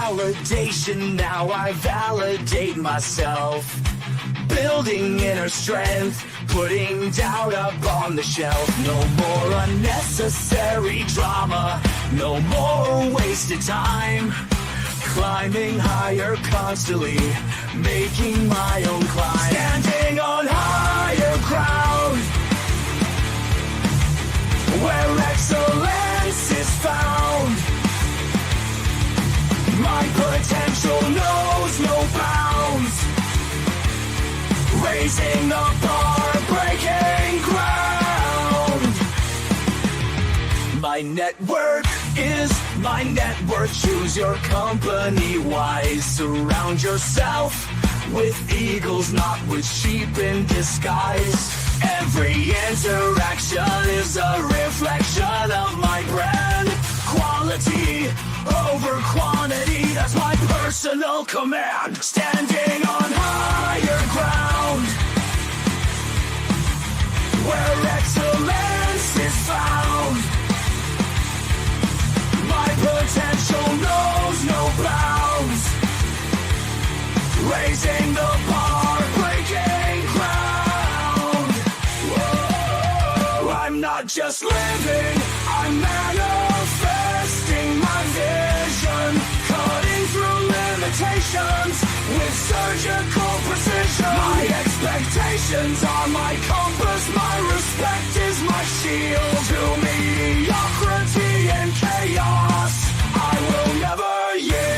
validation. Now I validate myself. Building inner strength, putting doubt up on the shelf. No more unnecessary drama, no more wasted time. Climbing higher constantly, making my own climb. Standing on higher ground, where excellence is found. My potential knows no bounds. Raising the bar, breaking ground. My network is my net worth. Choose your company wise. Surround yourself with eagles, not with sheep in disguise. Every interaction is a reflection of my brand. Quality over quantity, that's my personal command. Standing on higher ground, where excellence is found. My potential knows no bounds. Raising the bar, breaking ground. Whoa. I'm not just living, I'm manifesting my vision. Cutting through limitations with surgical precision. My expectations are my compass, my respect is my shield. To mediocrity and chaos, I will never yield.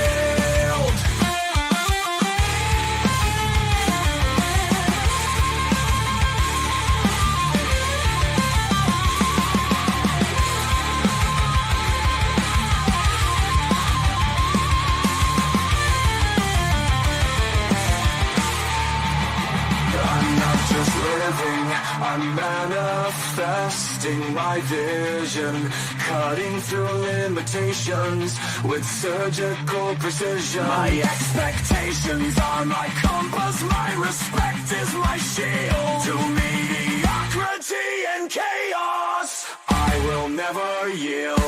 I'm manifesting my vision, cutting through limitations with surgical precision. My expectations are my compass, my respect is my shield. To mediocrity and chaos, I will never yield.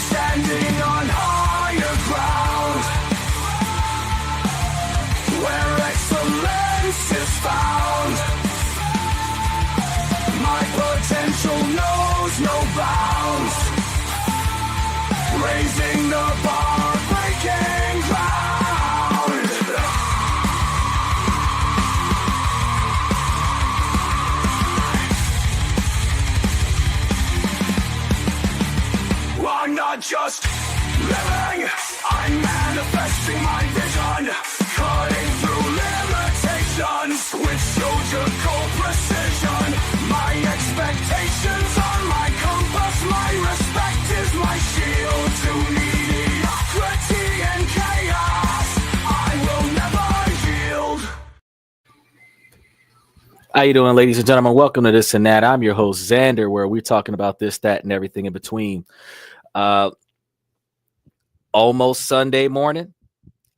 Standing on higher ground, where excellence is found. My potential knows no bounds. Raising the bar, breaking ground. I'm not just living, I'm manifesting my vision. Cutting through limitations with surgical precision. My expectations are my compass, my respect is my shield. To mediocrity and chaos, I will never yield. How you doing, ladies and gentlemen? Welcome to This and That. I'm your host, Xander, where we're talking about this, that, and everything in between. Almost Sunday morning.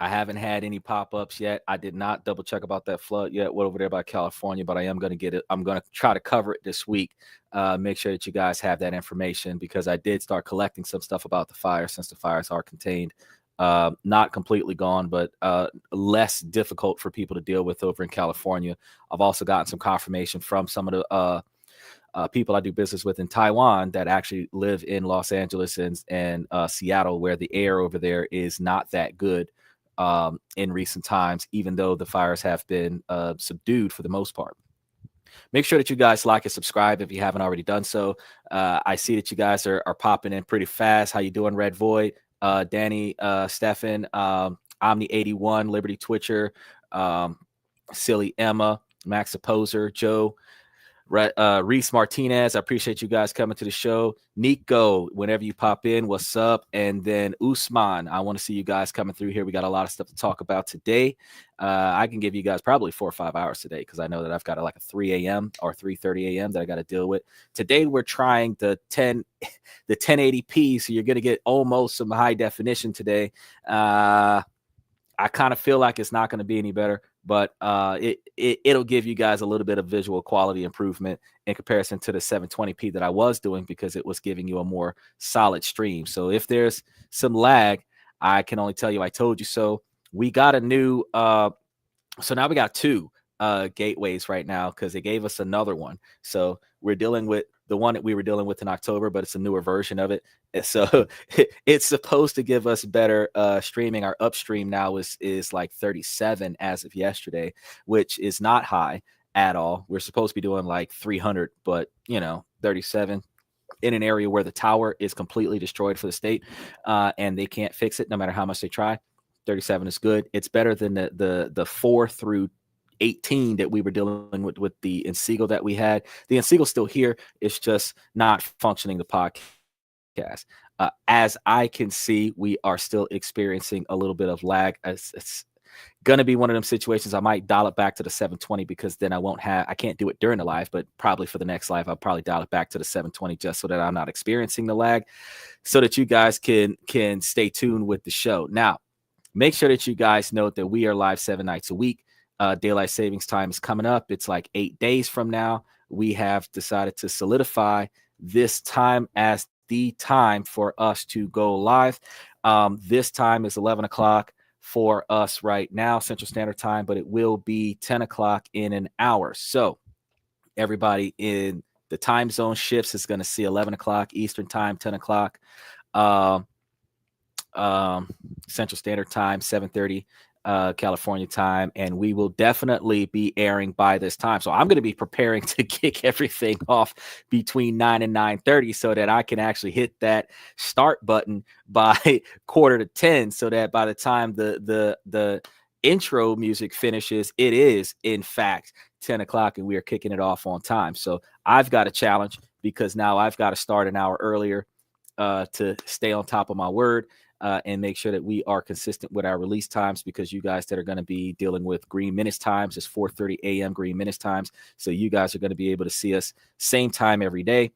I haven't had any pop-ups yet. I did not double check about that flood yet over there by California, but I am going to get it. I'm going to try to cover it this week. Make sure that you guys have that information, because I did start collecting some stuff about the fire, since the fires are contained. Not completely gone, but less difficult for people to deal with over in California. I've also gotten some confirmation from some of the people I do business with in Taiwan that actually live in Los Angeles and Seattle, where the air over there is not that good in recent times, even though the fires have been subdued for the most part. Make sure that you guys like and subscribe if you haven't already done so. I see that you guys are popping in pretty fast. How you doing, Red Void? Danny, Stefan, Omni81, Liberty Twitcher, Silly Emma, Max Opposer, Joe, Reese Martinez. I appreciate you guys coming to the show. Nico, whenever you pop in, what's up? And then Usman, I want to see you guys coming through here. We got a lot of stuff to talk about today. I can give you guys probably 4 or 5 hours today, because I know that I've got like a 3 a.m. or 3:30 a.m. that I got to deal with. Today we're trying the 1080p, so you're going to get almost some high definition today. I kind of feel like it's not going to be any better, but it'll give you guys a little bit of visual quality improvement in comparison to the 720p that I was doing, because it was giving you a more solid stream. So if there's some lag, I can only tell you I told you so. We got a new so now we got two gateways right now, because they gave us another one. So we're dealing with the one that we were dealing with in October, but it's a newer version of it. And so it's supposed to give us better streaming. Our upstream now is like 37 as of yesterday, which is not high at all. We're supposed to be doing like 300, but 37 in an area where the tower is completely destroyed for the state, and they can't fix it no matter how much they try. 37 is good. It's better than the 4 through 18 that we were dealing with the Encego that we had. The Encego's still here. It's just not functioning the podcast. As I can see, we are still experiencing a little bit of lag. It's going to be one of them situations. I might dial it back to the 720, because then I can't do it during the live, but probably for the next live, I'll probably dial it back to the 720 just so that I'm not experiencing the lag, so that you guys can stay tuned with the show. Now, make sure that you guys note that we are live 7 nights a week. Daylight savings time is coming up. It's like 8 days from now. We have decided to solidify this time as the time for us to go live. This time is 11 o'clock for us right now, Central Standard Time, but it will be 10 o'clock in an hour. So everybody in the time zone shifts is going to see 11 o'clock Eastern Time, 10 o'clock Central Standard Time, 7:30 California time, and we will definitely be airing by this time. So I'm going to be preparing to kick everything off between 9 and 9:30, so that I can actually hit that start button by 9:45, so that by the time the intro music finishes, it is in fact 10 o'clock and we are kicking it off on time. So I've got a challenge, because now I've got to start an hour earlier to stay on top of my word. And make sure that we are consistent with our release times, because you guys that are going to be dealing with Green Minutes times, it's 4:30 a.m. Green Minutes times. So you guys are going to be able to see us same time every day.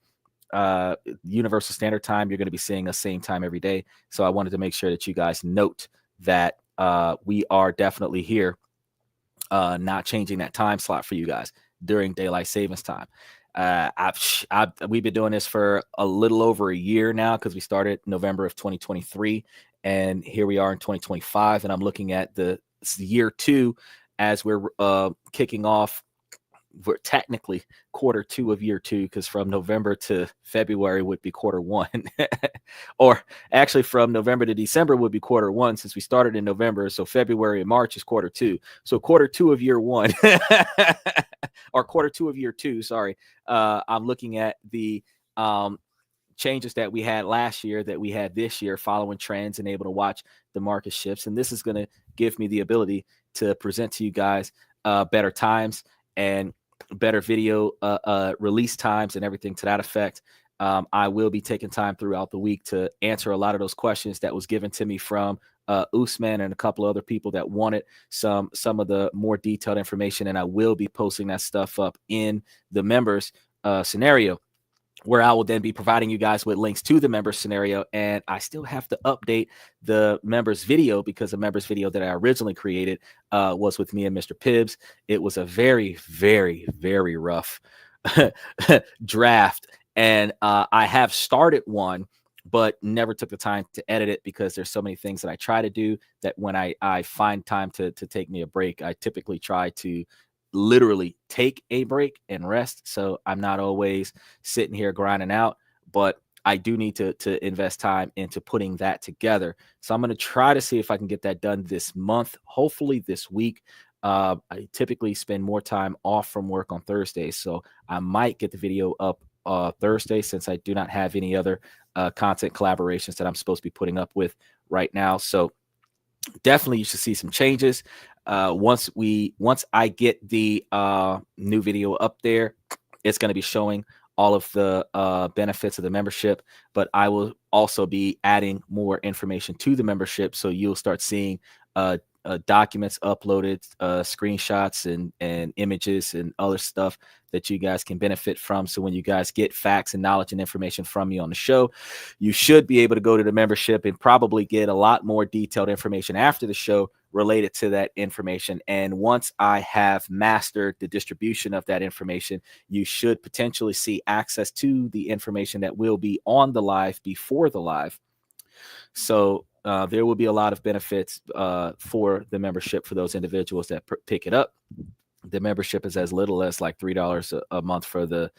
Universal Standard Time, you're going to be seeing us same time every day. So I wanted to make sure that you guys note that we are definitely here, not changing that time slot for you guys during daylight savings time. We've been doing this for a little over a year now, because we started November of 2023, and here we are in 2025, and I'm looking at the year 2 as we're kicking off. We're technically quarter 2 of year 2, because from November to February would be quarter 1, or actually from November to December would be quarter 1, since we started in November. So February and March is quarter 2. So quarter 2 of year 1 or quarter 2 of year 2. Sorry. I'm looking at the changes that we had last year, that we had this year, following trends and able to watch the market shifts. And this is going to give me the ability to present to you guys better times and better video release times and everything to that effect. I will be taking time throughout the week to answer a lot of those questions that was given to me from Usman and a couple of other people that wanted some of the more detailed information. And I will be posting that stuff up in the members scenario, where I will then be providing you guys with links to the members scenario. And I still have to update the members video, because the members video that I originally created was with me and Mr. Pibbs. It was a very, very, very rough draft. And I have started one, but never took the time to edit it, because there's so many things that I try to do that when I find time to take me a break, I typically try to literally take a break and rest. So I'm not always sitting here grinding out, but I do need to invest time into putting that together. So I'm going to try to see if I can get that done this month, hopefully this week. I typically spend more time off from work on Thursdays, so I might get the video up Thursday, since I do not have any other content collaborations that I'm supposed to be putting up with right now. So definitely you should see some changes once I get the new video up there. It's going to be showing all of the benefits of the membership, but I will also be adding more information to the membership, so you'll start seeing documents uploaded, screenshots and images and other stuff that you guys can benefit from. So when you guys get facts and knowledge and information from me on the show, you should be able to go to the membership and probably get a lot more detailed information after the show related to that information. And once I have mastered the distribution of that information, you should potentially see access to the information that will be on the live before the live. So there will be a lot of benefits for the membership for those individuals that pick it up. The membership is as little as like $3 a month for the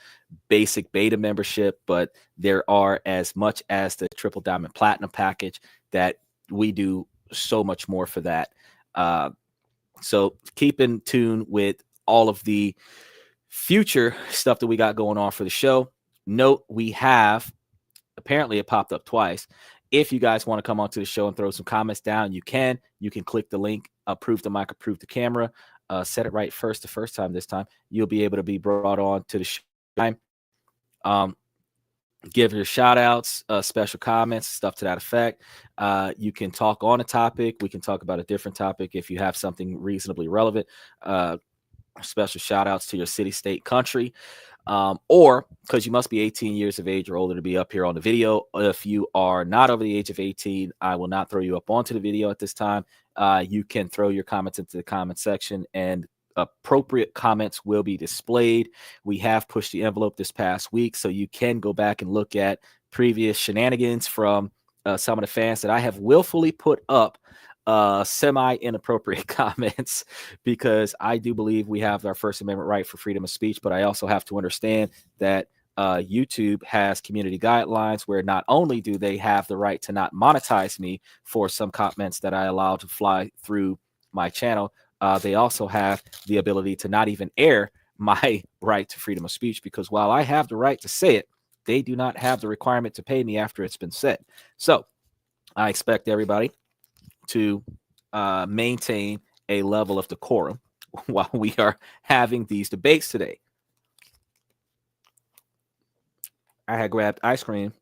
basic beta membership, but there are as much as the Triple Diamond Platinum package that we do so much more for that. So keep in tune with all of the future stuff that we got going on for the show. Note we have, apparently it popped up twice. If you guys want to come onto the show and throw some comments down, you can. You can click the link, approve the mic, approve the camera, set it right the first time this time. You'll be able to be brought on to the show. Give your shout outs, special comments, stuff to that effect. You can talk on a topic. We can talk about a different topic if you have something reasonably relevant. Special shout outs to your city, state, country. Or because you must be 18 years of age or older to be up here on the video. If you are not over the age of 18, I will not throw you up onto the video at this time. You can throw your comments into the comment section and appropriate comments will be displayed. We have pushed the envelope this past week, so you can go back and look at previous shenanigans from some of the fans that I have willfully put up semi-inappropriate comments, because I do believe we have our First Amendment right for freedom of speech, but I also have to understand that YouTube has community guidelines where not only do they have the right to not monetize me for some comments that I allow to fly through my channel, they also have the ability to not even air my right to freedom of speech, because while I have the right to say it, they do not have the requirement to pay me after it's been said. So I expect everybody to maintain a level of decorum while we are having these debates today. I had grabbed ice cream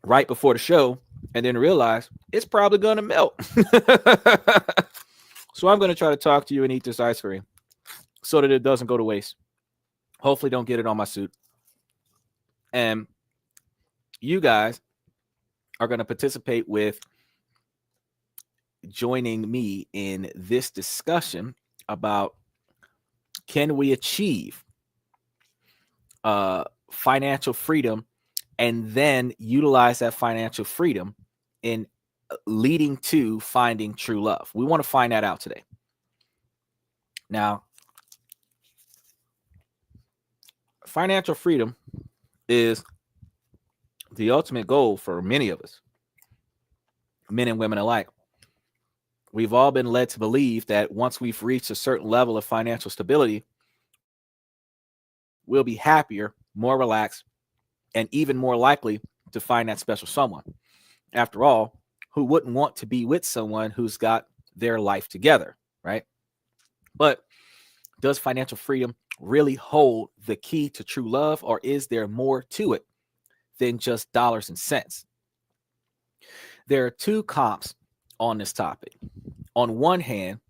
right before the show and then realized it's probably going to melt. So I'm going to try to talk to you and eat this ice cream so that it doesn't go to waste. Hopefully don't get it on my suit. And you guys are going to participate with joining me in this discussion about, can we achieve financial freedom and then utilize that financial freedom in leading to finding true love? We want to find that out today. Now, financial freedom is the ultimate goal for many of us, men and women alike. We've all been led to believe that once we've reached a certain level of financial stability, we'll be happier, more relaxed, and even more likely to find that special someone. After all, who wouldn't want to be with someone who's got their life together, right? But does financial freedom really hold the key to true love, or is there more to it than just dollars and cents? There are two camps on this topic. On one hand,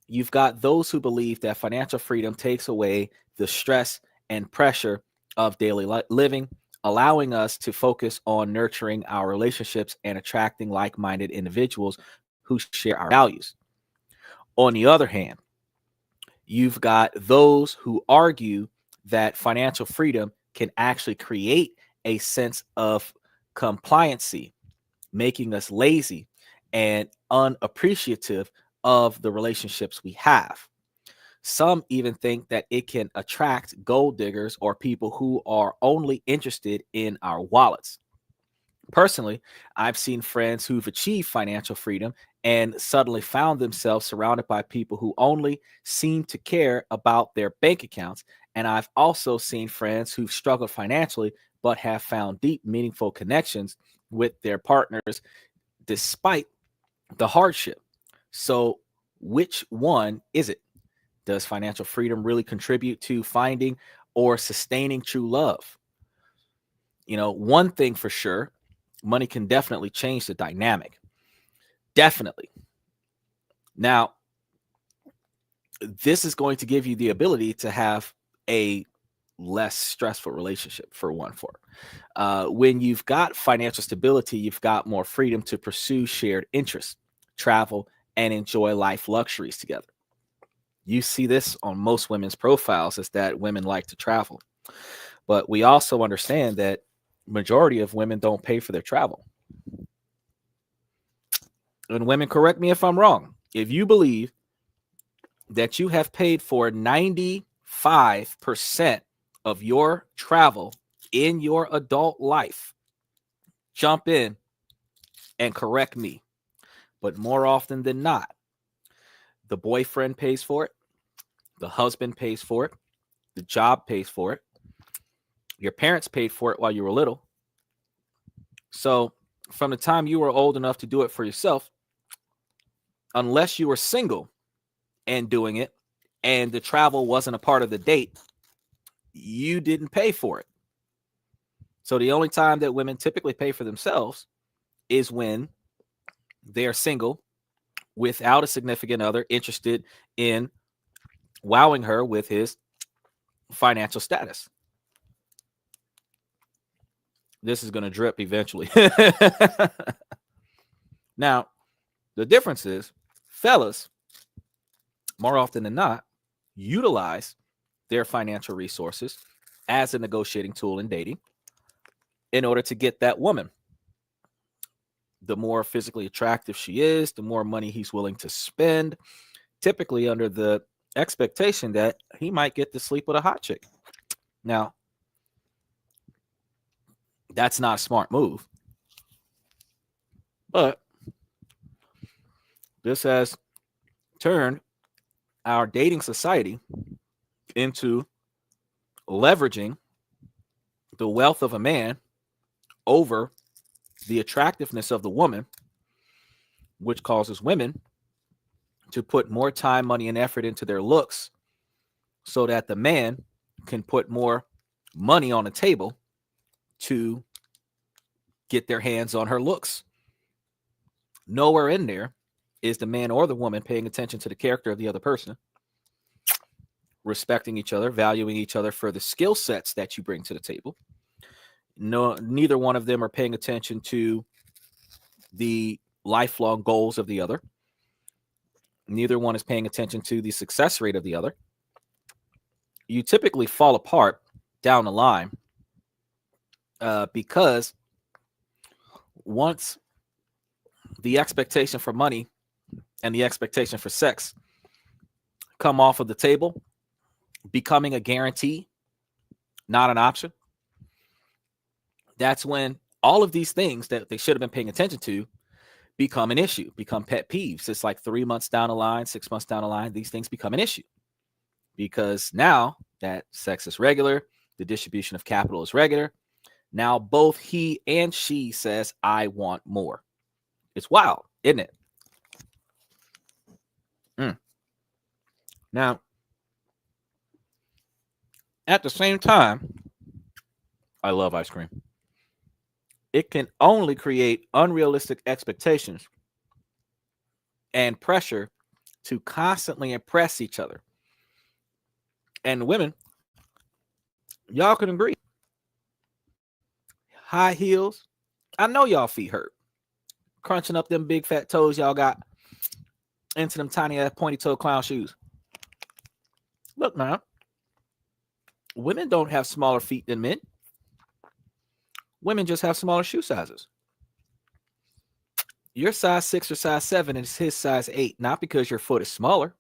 you've got those who believe that financial freedom takes away the stress and pressure of daily living, allowing us to focus on nurturing our relationships and attracting like-minded individuals who share our values. On the other hand, you've got those who argue that financial freedom can actually create a sense of compliancy, making us lazy and unappreciative of the relationships we have. Some even think that it can attract gold diggers or people who are only interested in our wallets. Personally, I've seen friends who've achieved financial freedom and suddenly found themselves surrounded by people who only seem to care about their bank accounts. And I've also seen friends who've struggled financially but have found deep, meaningful connections with their partners despite the hardship. So which one is it? Does financial freedom really contribute to finding or sustaining true love? You know, one thing for sure, money can definitely change the dynamic. Definitely. Now, this is going to give you the ability to have a less stressful relationship for when you've got financial stability, you've got more freedom to pursue shared interests, travel, and enjoy life luxuries together. You see this on most women's profiles, is that women like to travel, but we also understand that majority of women don't pay for their travel. And women, correct me if I'm wrong, if you believe that you have paid for 95% of your travel in your adult life, jump in and correct me. But more often than not, the boyfriend pays for it, the husband pays for it, the job pays for it, your parents paid for it while you were little. So from the time you were old enough to do it for yourself, unless you were single and doing it and the travel wasn't a part of the date, you didn't pay for it. So the only time that women typically pay for themselves is when they're single without a significant other interested in wowing her with his financial status. This is going to drip eventually. Now, the difference is, fellas, more often than not, utilize their financial resources as a negotiating tool in dating in order to get that woman. The more physically attractive she is, the more money he's willing to spend, typically under the expectation that he might get to sleep with a hot chick. Now, that's not a smart move, but this has turned our dating society into leveraging the wealth of a man over the attractiveness of the woman, which causes women to put more time, money, and effort into their looks so that the man can put more money on the table to get their hands on her looks. Nowhere in there is the man or the woman paying attention to the character of the other person, respecting each other, valuing each other for the skill sets that you bring to the table. No, neither one of them are paying attention to the lifelong goals of the other. Neither one is paying attention to the success rate of the other. You typically fall apart down the line because once the expectation for money and the expectation for sex come off of the table, becoming a guarantee, not an option, that's when all of these things that they should have been paying attention to become an issue, become pet peeves. It's like 3 months down the line, 6 months down the line, these things become an issue because now that sex is regular, the distribution of capital is regular. Now both he and she says, I want more. It's wild, isn't it? Now, at the same time, I love ice cream. It can only create unrealistic expectations and pressure to constantly impress each other. And women, y'all can agree. High heels. I know y'all feet hurt. Crunching up them big fat toes y'all got into them tiny ass pointy toe clown shoes. Look, man. Women don't have smaller feet than men. Women just have smaller shoe sizes. You're size 6 or size 7 and it's his size 8, not because your foot is smaller,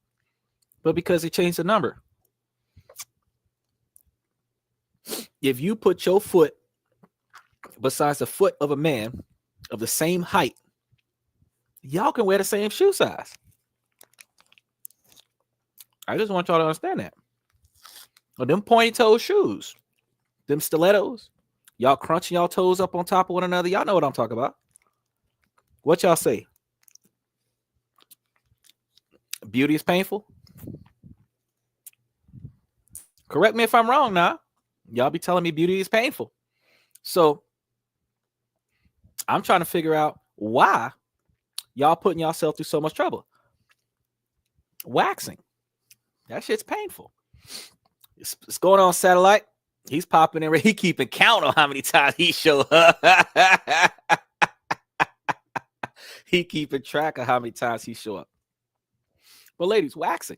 but because he changed the number. If you put your foot besides the foot of a man of the same height, y'all can wear the same shoe size. I just want y'all to understand that. Well, them pointy toe shoes, them stilettos, y'all crunching y'all toes up on top of one another. Y'all know what I'm talking about. What y'all say? Beauty is painful? Correct me if I'm wrong now. Y'all be telling me beauty is painful. So I'm trying to figure out why y'all putting yourself through so much trouble. waxing. That shit's painful. It's going on satellite. He's popping in. He keeping count on how many times he show up. He keeping track of how many times he show up. But ladies, waxing,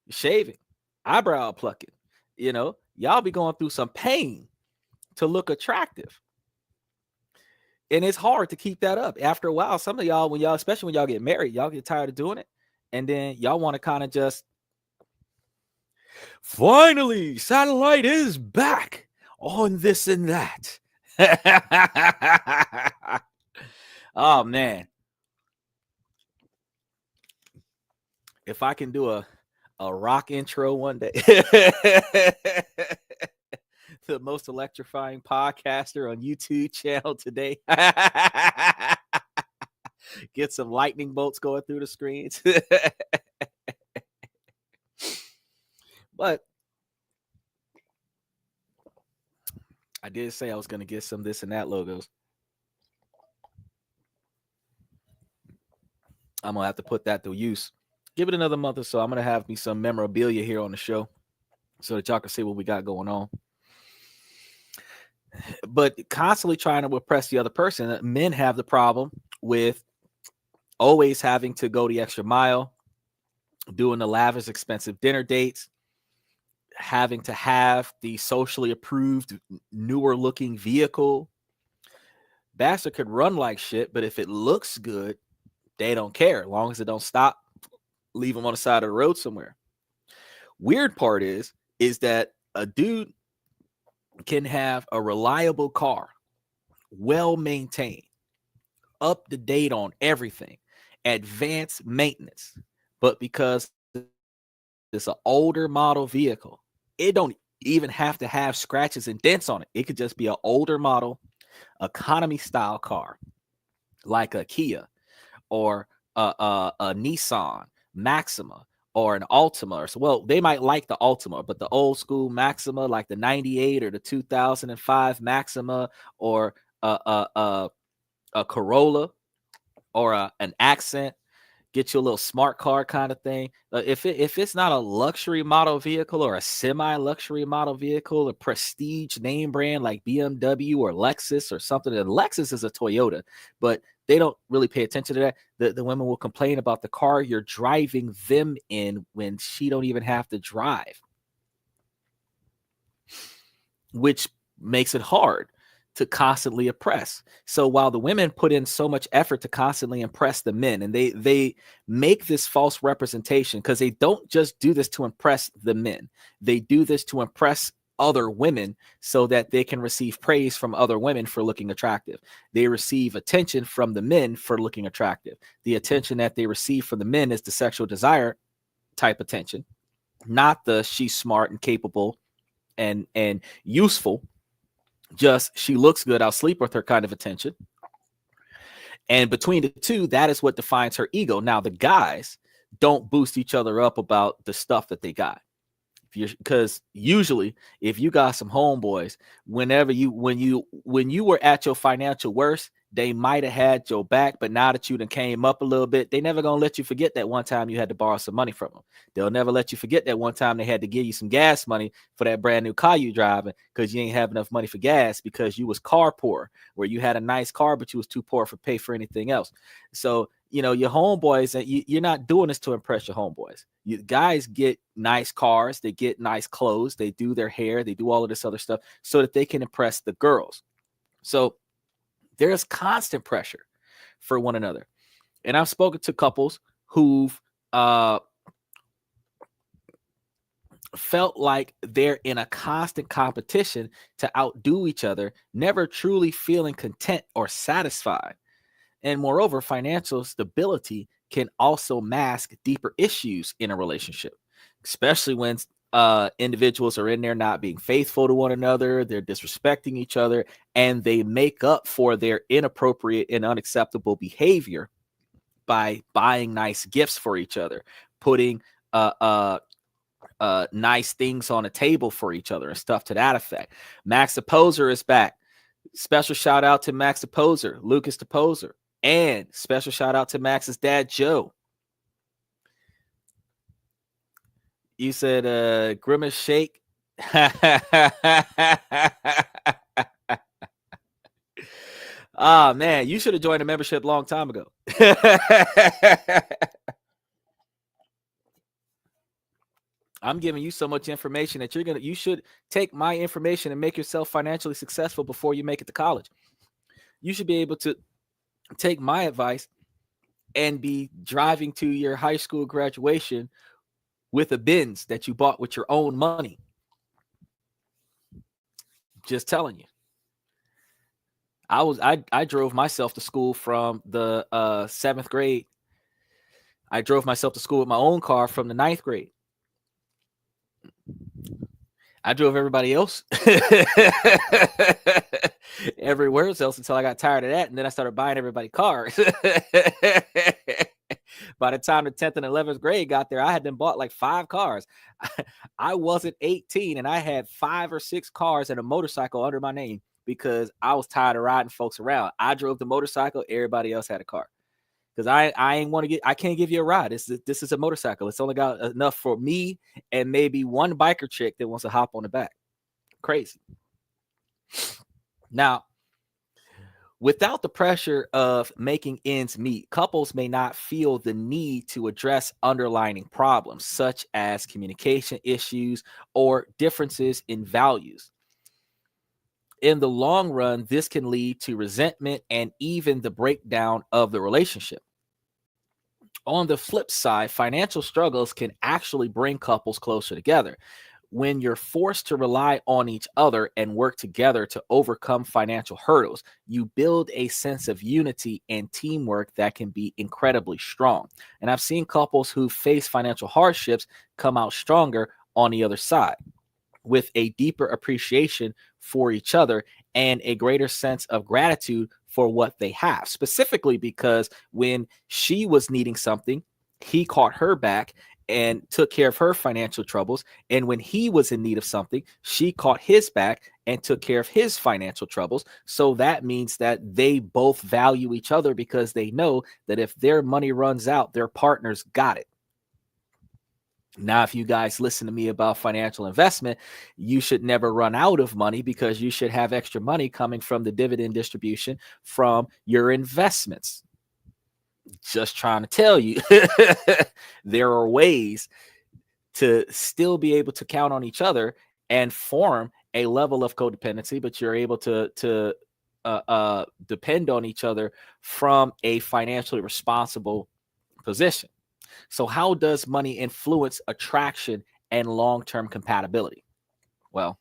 shaving, eyebrow plucking, y'all be going through some pain to look attractive. And it's hard to keep that up. After a while, some of y'all, especially when y'all get married, y'all get tired of doing it. And then y'all want to kind of just, finally, satellite is back on this and that. Oh, man. If I can do a rock intro one day. The most electrifying podcaster on YouTube channel today. Get some lightning bolts going through the screens. But I did say I was going to get some this and that logos. I'm going to have to put that to use. Give it another month or so. I'm going to have me some memorabilia here on the show so that y'all can see what we got going on. But constantly trying to oppress the other person, men have the problem with always having to go the extra mile, doing the lavish, expensive dinner dates, having to have the socially approved, newer looking vehicle. Bastard could run like shit, but if it looks good, they don't care. As long as it don't stop, leave them on the side of the road somewhere. Weird part is that a dude can have a reliable car, well maintained, up to date on everything, advanced maintenance, but because it's an older model vehicle, it don't even have to have scratches and dents on it. It could just be an older model economy style car like a Kia or a Nissan Maxima or an Altima. Well, they might like the Altima, but the old school Maxima, like the 98 or the 2005 Maxima, or a Corolla or an Accent, get you a little smart car kind of thing. If it's not a luxury model vehicle or a semi-luxury model vehicle, a prestige name brand like BMW or Lexus or something, and Lexus is a Toyota, but they don't really pay attention to that. The women will complain about the car you're driving them in when she don't even have to drive, which makes it hard to constantly oppress. So while the women put in so much effort to constantly impress the men, and they make this false representation, because they don't just do this to impress the men, they do this to impress other women so that they can receive praise from other women for looking attractive. They receive attention from the men for looking attractive. The attention that they receive from the men is the sexual desire type attention, not the she's smart and capable and useful, just she looks good, I'll sleep with her kind of attention. And between the two, that is what defines her ego. Now, the guys don't boost each other up about the stuff that they got. Because usually if you got some homeboys, when you were at your financial worst, they might have had your back, but now that you done came up a little bit, they never gonna let you forget that one time you had to borrow some money from them. They'll never let you forget that one time they had to give you some gas money for that brand new car you driving because you ain't have enough money for gas because you was car poor, where you had a nice car but you was too poor for pay for anything else. So your homeboys, you're not doing this to impress your homeboys. You guys get nice cars, they get nice clothes, they do their hair, they do all of this other stuff so that they can impress the girls. So there's constant pressure for one another. And I've spoken to couples who've felt like they're in a constant competition to outdo each other, never truly feeling content or satisfied. And moreover, financial stability can also mask deeper issues in a relationship, especially when individuals are in there not being faithful to one another, they're disrespecting each other, and they make up for their inappropriate and unacceptable behavior by buying nice gifts for each other, putting nice things on a table for each other and stuff to that effect. Max the Poser is back. Special shout out to Max the Poser, Lucas the Poser, and special shout out to Max's dad, Joe. You said Grimace Shake. Ah, man, you should have joined a membership a long time ago. I'm giving you so much information that you should take my information and make yourself financially successful before you make it to college. You should be able to take my advice and be driving to your high school graduation with a Benz that you bought with your own money. Just telling you. I drove myself to school from the 7th grade. I drove myself to school with my own car from the 9th grade. I drove everybody else everywhere else until I got tired of that, and then I started buying everybody cars. By the time the 10th and 11th grade got there, I had been bought like 5 cars. I wasn't 18, and I had 5 or 6 cars and a motorcycle under my name because I was tired of riding folks around. I drove the motorcycle. Everybody else had a car. Because I can't give you a ride. This is a motorcycle. It's only got enough for me and maybe one biker chick that wants to hop on the back. Crazy. Now, without the pressure of making ends meet, couples may not feel the need to address underlying problems such as communication issues or differences in values. In the long run, this can lead to resentment and even the breakdown of the relationship. On the flip side, financial struggles can actually bring couples closer together. When you're forced to rely on each other and work together to overcome financial hurdles, you build a sense of unity and teamwork that can be incredibly strong. And I've seen couples who face financial hardships come out stronger on the other side, with a deeper appreciation for each other and a greater sense of gratitude for what they have, specifically because when she was needing something, he caught her back and took care of her financial troubles. And when he was in need of something, she caught his back and took care of his financial troubles. So that means that they both value each other because they know that if their money runs out, their partner's got it. Now, if you guys listen to me about financial investment, you should never run out of money because you should have extra money coming from the dividend distribution from your investments. Just trying to tell you, there are ways to still be able to count on each other and form a level of codependency, but you're able to depend on each other from a financially responsible position. So how does money influence attraction and long-term compatibility? Well,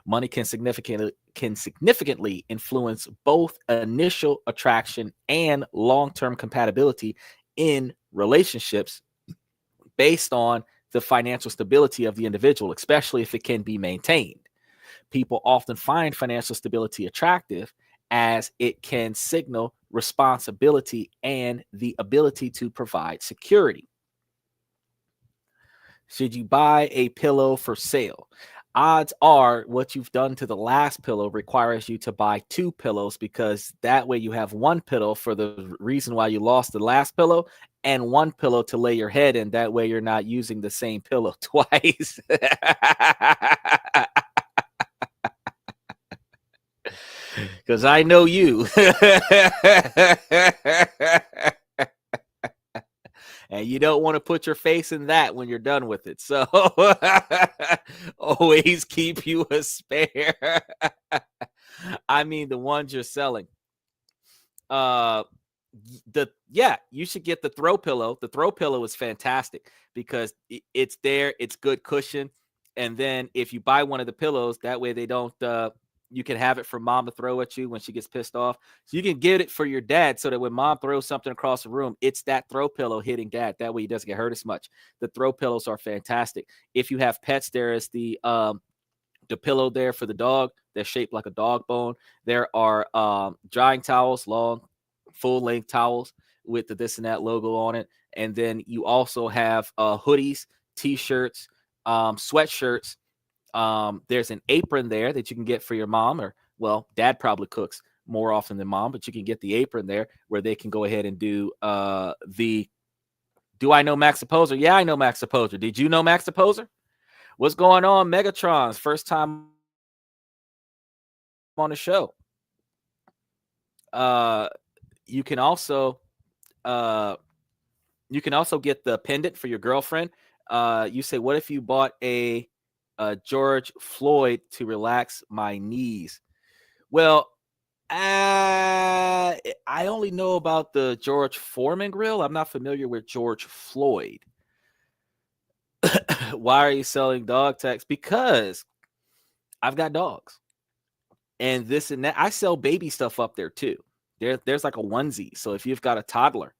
money can significantly influence both initial attraction and long-term compatibility in relationships based on the financial stability of the individual, especially if it can be maintained. People often find financial stability attractive as it can signal responsibility and the ability to provide security. Should you buy a pillow for sale? Odds are what you've done to the last pillow requires you to buy 2 pillows, because that way you have 1 pillow for the reason why you lost the last pillow and 1 pillow to lay your head in. That way you're not using the same pillow twice. Because I know you. And you don't want to put your face in that when you're done with it. So always keep you a spare. I mean, the ones you're selling. You should get the throw pillow. The throw pillow is fantastic because it's there. It's good cushion. And then if you buy one of the pillows, that way they don't you can have it for mom to throw at you when she gets pissed off. So you can get it for your dad so that when mom throws something across the room, it's that throw pillow hitting dad. That way he doesn't get hurt as much. The throw pillows are fantastic. If you have pets, there is the pillow there for the dog. They're shaped like a dog bone. There are drying towels, long, full-length towels with the this and that logo on it. And then you also have hoodies, T-shirts, sweatshirts. There's an apron there that you can get for your mom, or dad probably cooks more often than mom, but you can get the apron there where they can go ahead and do the Do I know Max Opposer? Yeah, I know Max Opposer. Did you know Max Opposer? What's going on, Megatron's first time on the show? You can also get the pendant for your girlfriend. You say, what if you bought a George Floyd to relax my knees? Well, I only know about the George Foreman grill. I'm not familiar with George Floyd. Why are you selling dog tags? Because I've got dogs. And this and that. I sell baby stuff up there too. There's like a onesie. So if you've got a toddler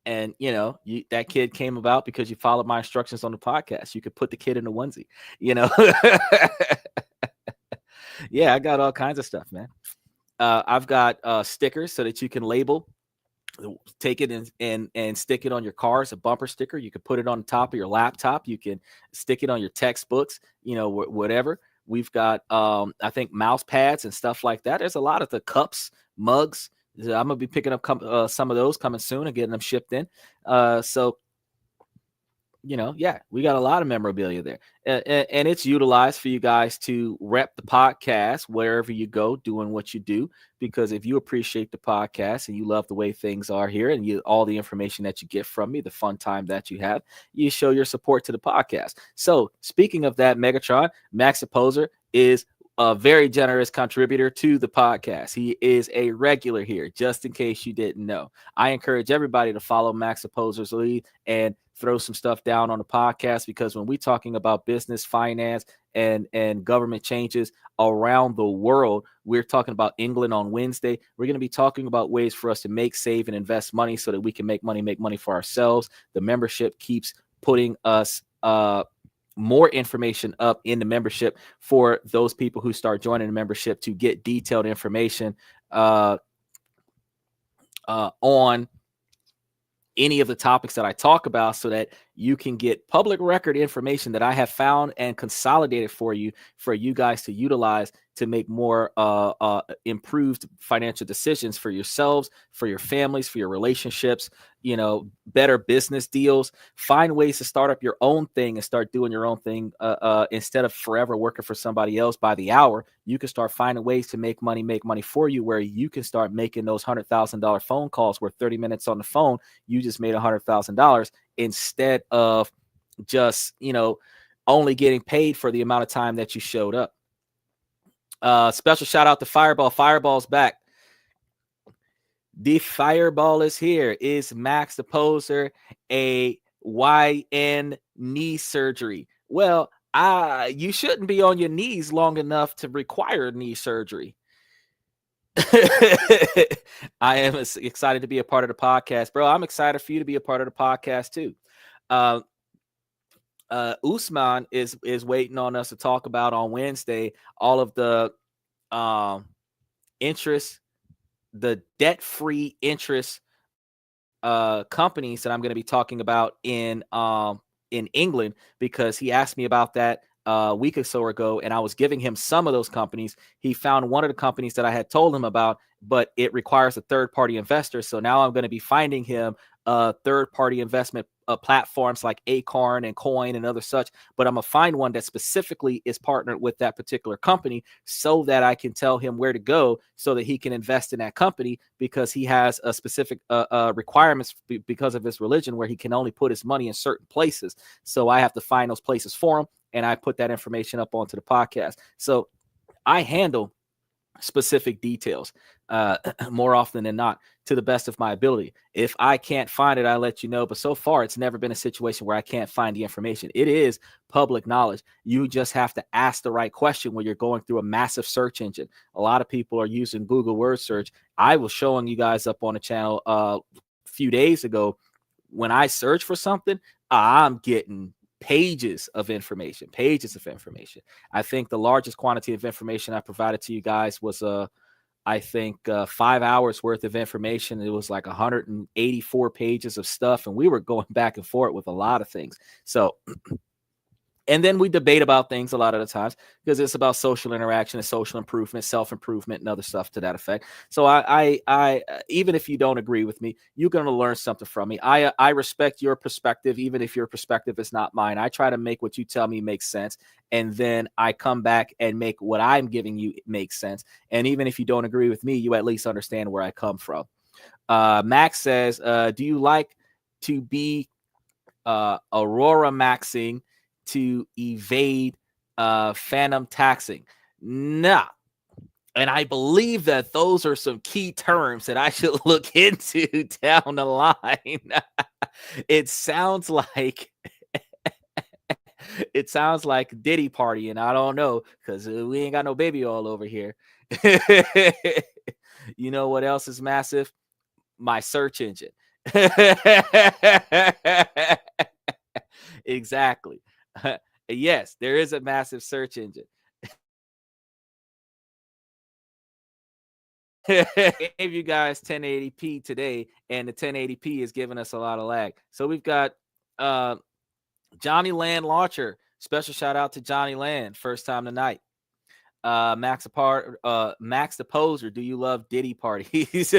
and that kid came about because you followed my instructions on the podcast, you could put the kid in a onesie. Yeah, I got all kinds of stuff, man. I've got stickers so that you can label, take it and stick it on your car as a bumper sticker. You can put it on the top of your laptop. You can stick it on your textbooks, whatever. We've got, I think, mouse pads and stuff like that. There's a lot of the cups, mugs. I'm going to be picking up some of those coming soon and getting them shipped in. So, yeah, we got a lot of memorabilia there. And it's utilized for you guys to rep the podcast wherever you go, doing what you do. Because if you appreciate the podcast and you love the way things are here and all the information that you get from me, the fun time that you have, you show your support to the podcast. So speaking of that, Megatron, Max Opposer is a very generous contributor to the podcast. He is a regular here, just in case you didn't know. I encourage everybody to follow Max Opposer's lead and throw some stuff down on the podcast, because when we're talking about business, finance, and government changes around the world, we're talking about England on Wednesday. We're going to be talking about ways for us to make, save, and invest money so that we can make money for ourselves. The membership keeps putting us more information up in the membership for those people who start joining the membership to get detailed information on any of the topics that I talk about, so that you can get public record information that I have found and consolidated for you guys to utilize to make more improved financial decisions for yourselves, for your families, for your relationships, better business deals. Find ways to start up your own thing and start doing your own thing instead of forever working for somebody else by the hour. You can start finding ways to make money for you, where you can start making those $100,000 phone calls where 30 minutes on the phone, you just made $100,000 instead of just, only getting paid for the amount of time that you showed up. Special shout out to Fireball. Fireball's back. The Fireball is here. Is Max Opposer a YN knee surgery? Well, you shouldn't be on your knees long enough to require knee surgery. I am excited to be a part of the podcast, bro. I'm excited for you to be a part of the podcast too. Usman is waiting on us to talk about on Wednesday all of the interest, the debt-free interest companies that I'm going to be talking about in England, because he asked me about that a week or so ago, and I was giving him some of those companies. He found one of the companies that I had told him about, but it requires a third-party investor. So now I'm going to be finding him third-party investment platforms like Acorn and Coin and other such, but I'm going to find one that specifically is partnered with that particular company so that I can tell him where to go so that he can invest in that company, because he has a specific requirements because of his religion where he can only put his money in certain places. So I have to find those places for him, and I put that information up onto the podcast. So I handle specific details more often than not, to the best of my ability. If I can't find it, I let you know. But so far, it's never been a situation where I can't find the information. It is public knowledge. You just have to ask the right question when you're going through a massive search engine. A lot of people are using Google word search. I was showing you guys up on the channel a few days ago. When I search for something, I'm getting pages of information. I think the largest quantity of information I provided to you guys was 5 hours worth of information. It was like 184 pages of stuff, and we were going back and forth with a lot of things. So And then we debate about things a lot of the times because it's about social interaction and social improvement, self-improvement, and other stuff to that effect. So even if you don't agree with me, you're going to learn something from me. I respect your perspective, even if your perspective is not mine. I try to make what you tell me make sense, and then I come back and make what I'm giving you make sense. And even if you don't agree with me, you at least understand where I come from. Max says, do you like to be Aurora maxing to evade phantom taxing? Nah. And I believe that those are some key terms that I should look into down the line. It sounds like Diddy party, and I don't know because we ain't got no baby all over here. You know what else is massive? My search engine. Exactly. Yes, there is a massive search engine. Gave you guys 1080p today, and the 1080p is giving us a lot of lag. So we've got Johnny Land Launcher. Special shout out to Johnny Land, first time tonight. Max the Poser. Do you love Diddy parties?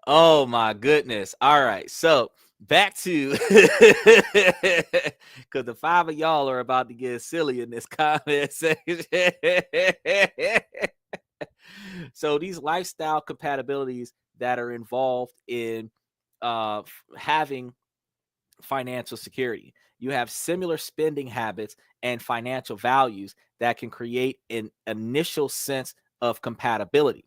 Oh my goodness. All right. So back to because the five of y'all are about to get silly in this comment section. So these lifestyle compatibilities that are involved in having financial security. You have similar spending habits and financial values that can create an initial sense of compatibility.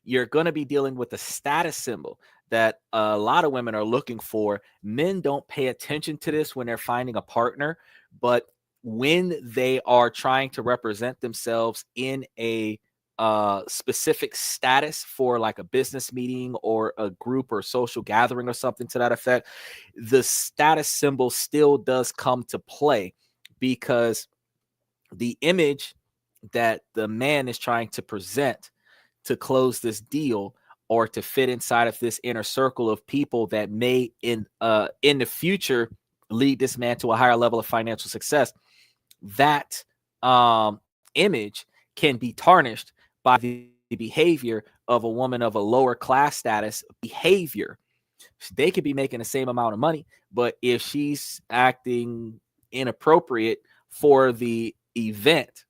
You're going to be dealing with a status symbol that a lot of women are looking for. Men don't pay attention to this when they're finding a partner, but when they are trying to represent themselves in a specific status for like a business meeting or a group or social gathering or something to that effect, the status symbol still does come to play because the image that the man is trying to present to close this deal or to fit inside of this inner circle of people that may in the future lead this man to a higher level of financial success, that image can be tarnished by the behavior of a woman of a lower class status behavior. They could be making the same amount of money, but if she's acting inappropriate for the event,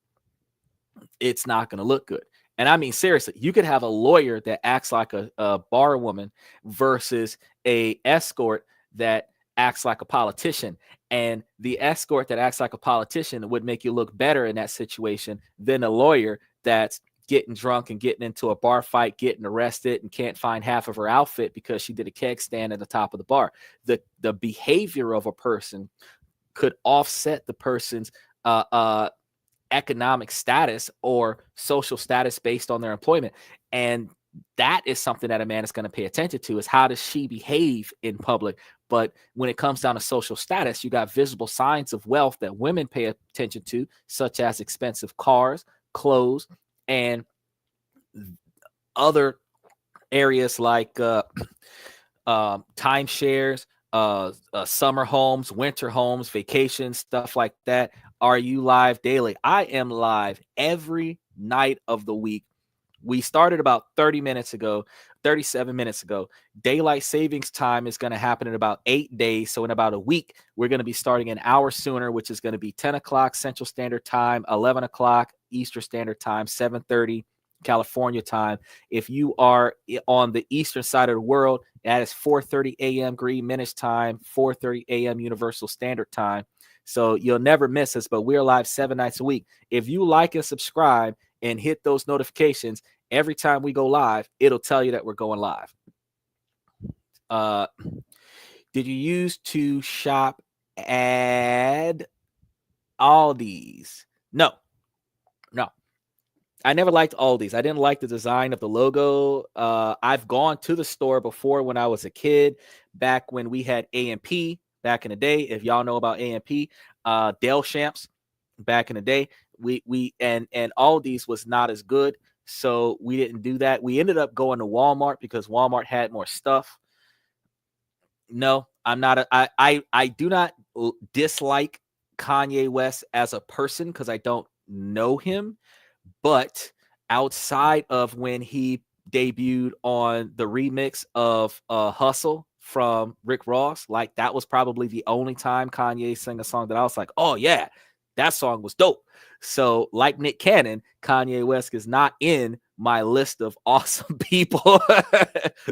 it's not going to look good. And I mean, seriously, you could have a lawyer that acts like a bar woman versus a escort that acts like a politician. And the escort that acts like a politician would make you look better in that situation than a lawyer that's getting drunk and getting into a bar fight, getting arrested, and can't find half of her outfit because she did a keg stand at the top of the bar. The behavior of a person could offset the person's economic status or social status based on their employment. And that is something that a man is going to pay attention to, is how does she behave in public. But when it comes down to social status, you got visible signs of wealth that women pay attention to, such as expensive cars, clothes, and other areas like timeshares, summer homes, winter homes, vacations, stuff like that. Are you live daily? I am live every night of the week. We started about 37 minutes ago. Daylight savings time is going to happen in about 8 days. So in about a week, we're going to be starting an hour sooner, which is going to be 10 o'clock Central Standard Time, 11 o'clock Eastern Standard Time, 7:30 California time. If you are on the eastern side of the world, that is 4:30 a.m. Greenwich time, 4:30 a.m. Universal Standard Time. So you'll never miss us, but we're live 7 nights a week. If you like and subscribe and hit those notifications, every time we go live, it'll tell you that we're going live. Did you use to shop at Aldi's? No. I never liked Aldi's. I didn't like the design of the logo. I've gone to the store before when I was a kid, back when we had A&P back in the day. If y'all know about A&P, Dale Shamps back in the day, we and Aldi's was not as good, so we didn't do that. We ended up going to Walmart because Walmart had more stuff. No, I'm not. I do not dislike Kanye West as a person because I don't know him. But outside of when he debuted on the remix of Hustle from Rick Ross, like that was probably the only time Kanye sang a song that I was like, oh yeah, that song was dope. So like Nick Cannon, Kanye West is not in my list of awesome people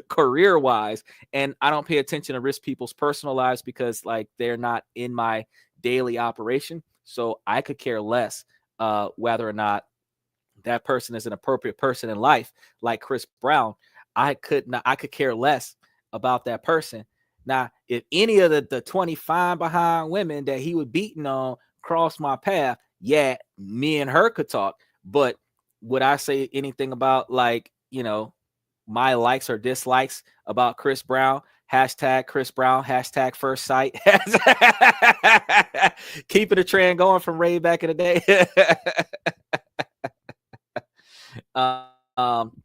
career wise. And I don't pay attention to risk people's personal lives because like they're not in my daily operation. So I could care less whether or not that person is an appropriate person in life, like Chris Brown. I could care less about that person. Now, if any of the 25 behind women that he was beating on crossed my path, yeah, me and her could talk. But would I say anything about like, my likes or dislikes about Chris Brown? Hashtag Chris Brown, hashtag first sight. Keeping the trend going from way back in the day. Um,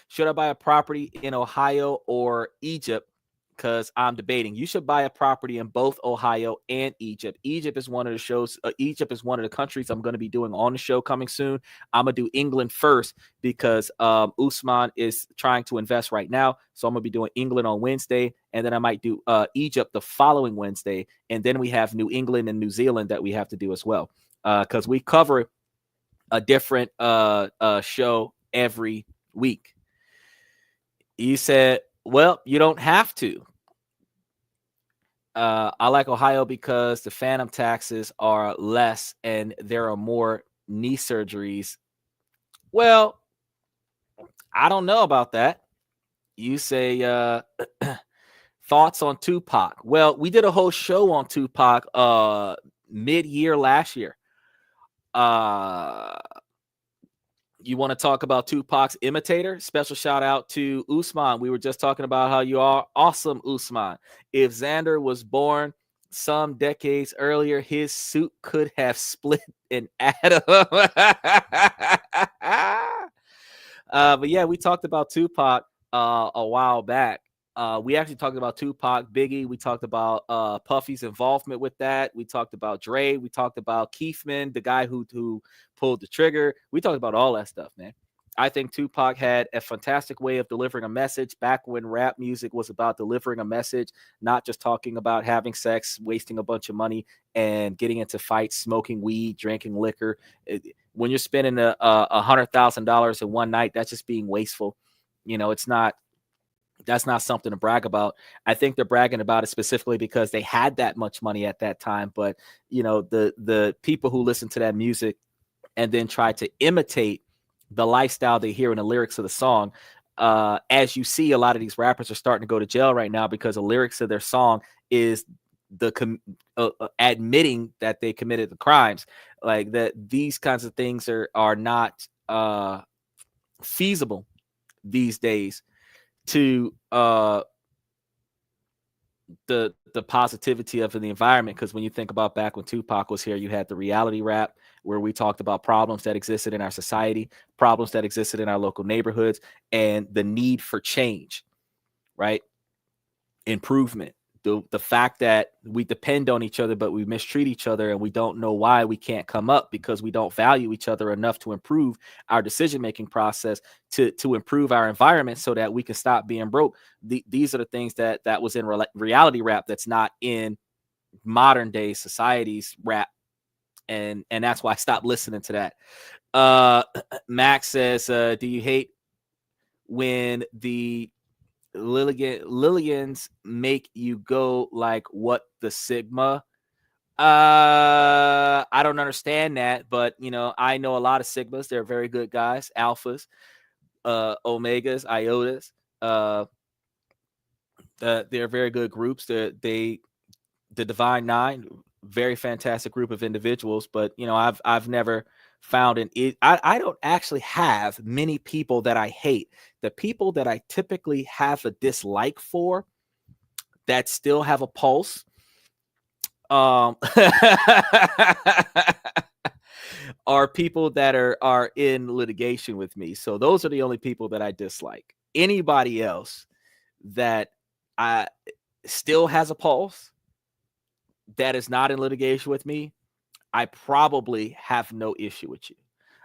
should I buy a property in Ohio or Egypt? Because I'm debating. You should buy a property in both Ohio and Egypt. Egypt is one of the shows. Egypt is one of the countries I'm going to be doing on the show coming soon. I'm gonna do England first because Usman is trying to invest right now. So I'm gonna be doing England on Wednesday, and then I might do Egypt the following Wednesday, and then we have New England and New Zealand that we have to do as well. Because we cover a different show every week. You said, well, you don't have to. I like Ohio because the phantom taxes are less and there are more knee surgeries. Well, I don't know about that. You say thoughts on Tupac. Well, we did a whole show on Tupac mid-year last year. You want to talk about Tupac's imitator? Special shout out to Usman. We were just talking about how you are awesome, Usman. If Xander was born some decades earlier, his suit could have split in atom. But yeah, we talked about Tupac a while back. We actually talked about Tupac, Biggie. We talked about Puffy's involvement with that. We talked about Dre. We talked about Keithman, the guy who pulled the trigger. We talked about all that stuff, man. I think Tupac had a fantastic way of delivering a message back when rap music was about delivering a message, not just talking about having sex, wasting a bunch of money, and getting into fights, smoking weed, drinking liquor. When you're spending $100,000 in one night, that's just being wasteful. It's not. That's not something to brag about. I think they're bragging about it specifically because they had that much money at that time. But the people who listen to that music and then try to imitate the lifestyle they hear in the lyrics of the song, as you see, a lot of these rappers are starting to go to jail right now because the lyrics of their song is admitting that they committed the crimes. Like that, these kinds of things are not feasible these days to the positivity of the environment. Because when you think about back when Tupac was here, you had the reality rap where we talked about problems that existed in our society, problems that existed in our local neighborhoods, and the need for change, right? Improvement. The fact that we depend on each other, but we mistreat each other, and we don't know why we can't come up because we don't value each other enough to improve our decision-making process, to improve our environment so that we can stop being broke. These are the things that was in reality rap that's not in modern day society's rap. And that's why I stopped listening to that. Max says, do you hate when the Lillians make you go like what the Sigma? I don't understand that, but I know a lot of Sigmas. They're very good guys, alphas, omegas, iotas. They're very good groups. The Divine Nine, very fantastic group of individuals. But I've never found I don't actually have many people that I hate. The people that I typically have a dislike for that still have a pulse are people that are in litigation with me. So those are the only people that I dislike. Anybody else that still has a pulse, that is not in litigation with me, I probably have no issue with you.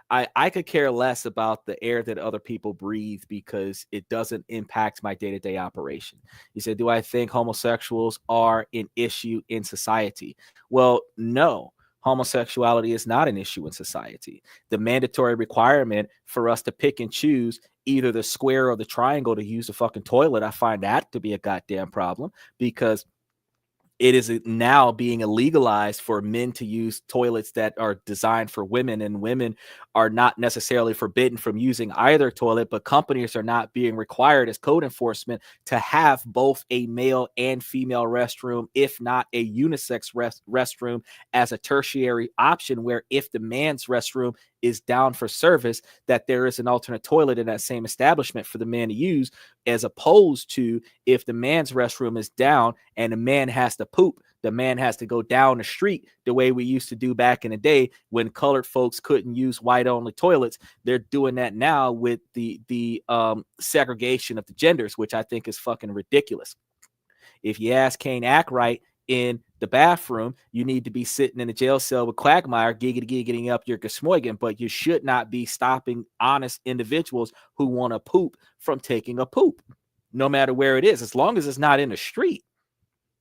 I could care less about the air that other people breathe because it doesn't impact my day-to-day operation. You said, do I think homosexuals are an issue in society? Well, no. Homosexuality is not an issue in society. The mandatory requirement for us to pick and choose either the square or the triangle to use the fucking toilet, I find that to be a goddamn problem, because it is now being illegalized for men to use toilets that are designed for women, and women are not necessarily forbidden from using either toilet, but companies are not being required as code enforcement to have both a male and female restroom, if not a unisex restroom, as a tertiary option, where if the man's restroom is down for service, that there is an alternate toilet in that same establishment for the man to use, as opposed to if the man's restroom is down and the man has to poop, the man has to go down the street the way we used to do back in the day when colored folks couldn't use white only toilets. They're doing that now with the segregation of the genders, which I think is fucking ridiculous. If your ass can't act right in the bathroom, you need to be sitting in a jail cell with Quagmire, giggity up your geschmoigen, but you should not be stopping honest individuals who want to poop from taking a poop, no matter where it is, as long as it's not in the street.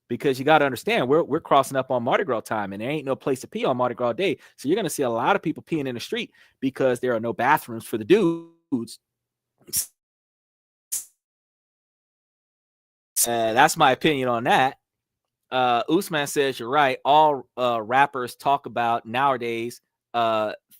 Because you got to understand, we're crossing up on Mardi Gras time, and there ain't no place to pee on Mardi Gras day. So you're going to see a lot of people peeing in the street because there are no bathrooms for the dudes. That's my opinion on that. Usman says you're right. All rappers talk about nowadays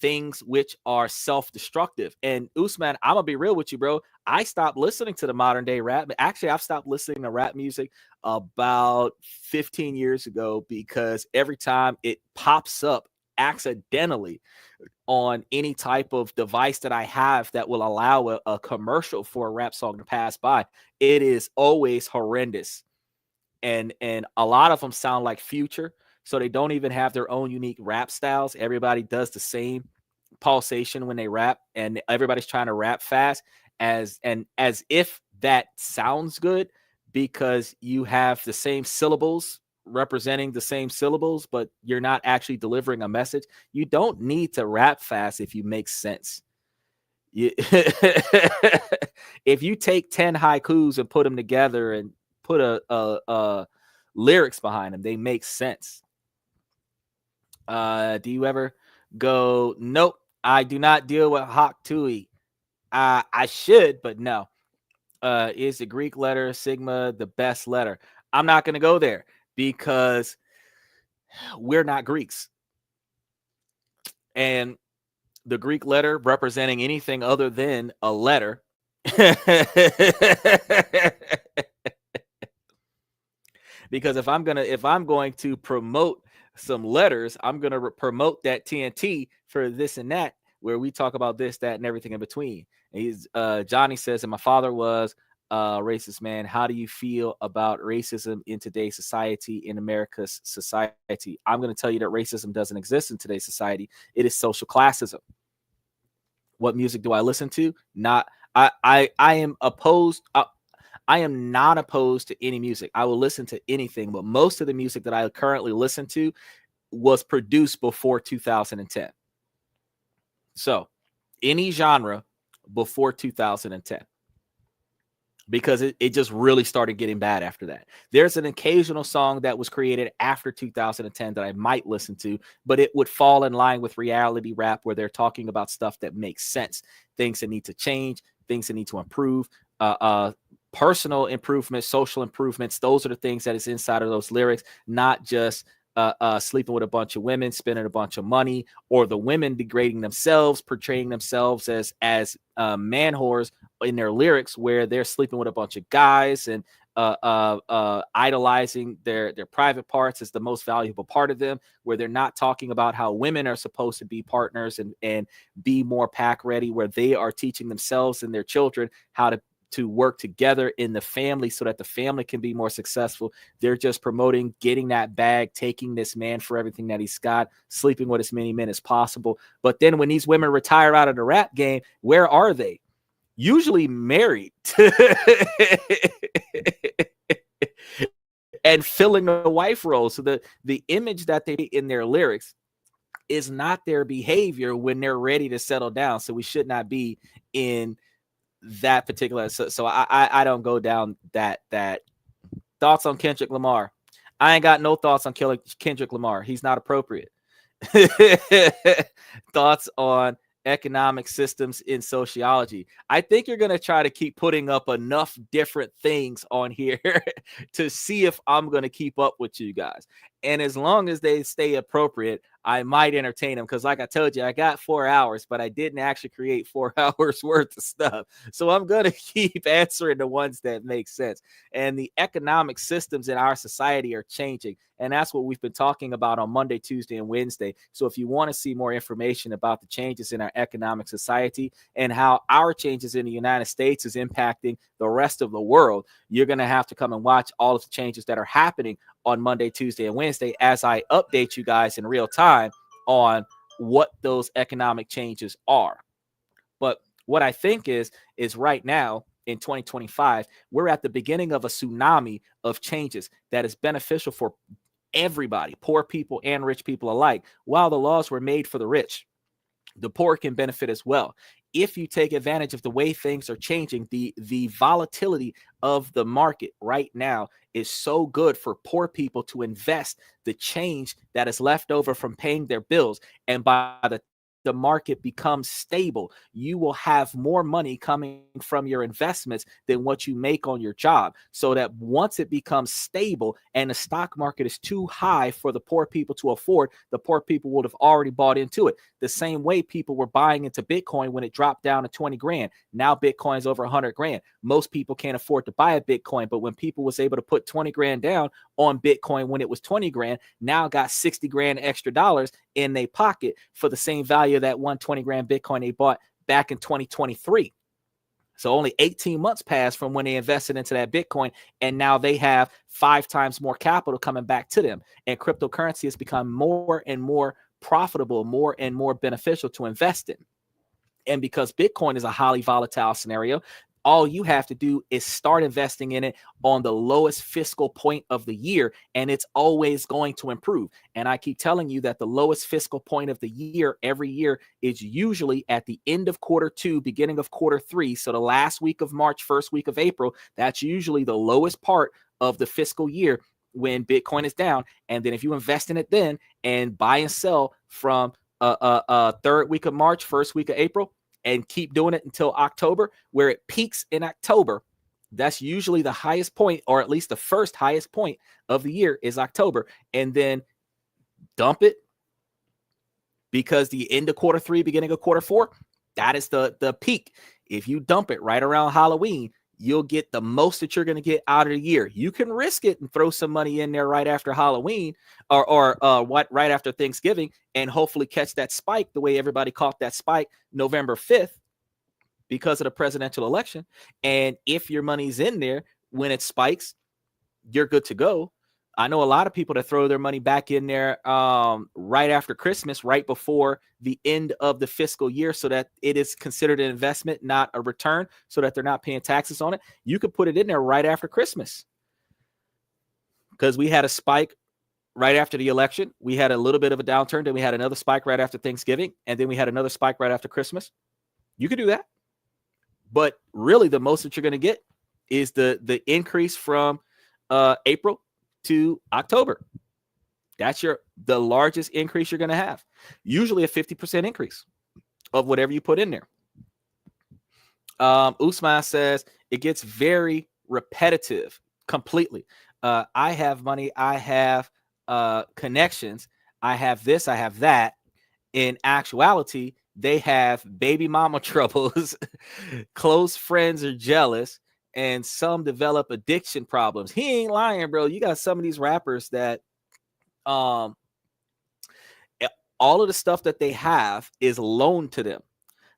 things which are self-destructive. And Usman, I'm gonna be real with you, bro. I stopped listening to the modern day rap. Actually, I've stopped listening to rap music about 15 years ago, because every time it pops up accidentally on any type of device that I have that will allow a commercial for a rap song to pass by, it is always horrendous. And a lot of them sound like Future, so they don't even have their own unique rap styles. Everybody does the same pulsation when they rap, and everybody's trying to rap fast as if that sounds good because you have the same syllables representing the same syllables, but you're not actually delivering a message. You don't need to rap fast if you make sense. If you take 10 haikus and put them together and put a lyrics behind them, they make sense. Do you ever go, nope, I do not deal with Hak Tui? I should, but no. Is the Greek letter sigma the best letter? I'm not going to go there because we're not Greeks. And the Greek letter representing anything other than a letter because if I'm going to promote some letters, I'm going to promote that TNT for this and that, where we talk about this, that, and everything in between. And he's Johnny says, and my father was racist man. How do you feel about racism in today's society, in America's society? I'm going to tell you that racism doesn't exist in today's society. It is social classism. What music do I listen to? Not I am opposed. I am not opposed to any music. I will listen to anything, but most of the music that I currently listen to was produced before 2010. So any genre before 2010, because it just really started getting bad after that. There's an occasional song that was created after 2010 that I might listen to, but it would fall in line with reality rap, where they're talking about stuff that makes sense, things that need to change, things that need to improve, personal improvements, social improvements. Those are the things that is inside of those lyrics, not just sleeping with a bunch of women, spending a bunch of money, or the women degrading themselves, portraying themselves as man whores in their lyrics, where they're sleeping with a bunch of guys and idolizing their private parts as the most valuable part of them, where they're not talking about how women are supposed to be partners and be more pack ready, where they are teaching themselves and their children how to work together in the family so that the family can be more successful. They're just promoting getting that bag, taking this man for everything that he's got, sleeping with as many men as possible. But then when these women retire out of the rap game, where are they? Usually married. and filling the wife role. So the image that they in their lyrics is not their behavior when they're ready to settle down. So we should not be in that particular. So I don't go down that. Thoughts on Kendrick Lamar? I ain't got no thoughts on Kendrick Lamar. He's not appropriate. Thoughts on economic systems in sociology? I think you're going to try to keep putting up enough different things on here to see if I'm going to keep up with you guys. And as long as they stay appropriate, I might entertain them, because like I told you, I got 4 hours, but I didn't actually create 4 hours worth of stuff. So I'm going to keep answering the ones that make sense. And the economic systems in our society are changing. And that's what we've been talking about on Monday, Tuesday, and Wednesday. So if you want to see more information about the changes in our economic society and how our changes in the United States is impacting the rest of the world, you're going to have to come and watch all of the changes that are happening on Monday, Tuesday, and Wednesday as I update you guys in real time on what those economic changes are. But what I think is right now in 2025, we're at the beginning of a tsunami of changes that is beneficial for everybody, poor people and rich people alike. While the laws were made for the rich, the poor can benefit as well. If you take advantage of the way things are changing, the volatility of the market right now is so good for poor people to invest the change that is left over from paying their bills. And by the market becomes stable, you will have more money coming from your investments than what you make on your job. So that once it becomes stable and the stock market is too high for the poor people to afford, the poor people would have already bought into it. The same way people were buying into Bitcoin when it dropped down to 20 grand. Now Bitcoin's over 100 grand. Most people can't afford to buy a Bitcoin, but when people was able to put 20 grand down on Bitcoin when it was 20 grand, now got 60 grand extra dollars in their pocket for the same value of that 120 grand Bitcoin they bought back in 2023. So only 18 months passed from when they invested into that Bitcoin, and now they have 5 times more capital coming back to them. And cryptocurrency has become more and more profitable, more and more beneficial to invest in. And because Bitcoin is a highly volatile scenario, all you have to do is start investing in it on the lowest fiscal point of the year, and it's always going to improve. And I keep telling you that the lowest fiscal point of the year every year is usually at the end of Q2, beginning of Q3. So the last week of March, first week of April, that's usually the lowest part of the fiscal year when Bitcoin is down. And then if you invest in it then and buy and sell from third week of March, first week of April, and keep doing it until October, where it peaks in October, that's usually the highest point, or at least the first highest point of the year is October. And then dump it, because the end of Q3, beginning of Q4, that is the peak. If you dump it right around Halloween, you'll get the most that you're going to get out of the year. You can risk it and throw some money in there right after Halloween or right after Thanksgiving, and hopefully catch that spike the way everybody caught that spike November 5th because of the presidential election. And if your money's in there when it spikes, you're good to go. I know a lot of people that throw their money back in there right after Christmas, right before the end of the fiscal year, so that it is considered an investment, not a return, so that they're not paying taxes on it. You could put it in there right after Christmas, because we had a spike right after the election. We had a little bit of a downturn. Then we had another spike right after Thanksgiving. And then we had another spike right after Christmas. You could do that. But really, the most that you're going to get is the increase from April to October. That's the largest increase you're going to have. Usually a 50% increase of whatever you put in there. Usman says it gets very repetitive completely. I have money. I have connections. I have this. I have that. In actuality, they have baby mama troubles. Close friends are jealous. And some develop addiction problems. He ain't lying, bro. You got some of these rappers that all of the stuff that they have is loaned to them.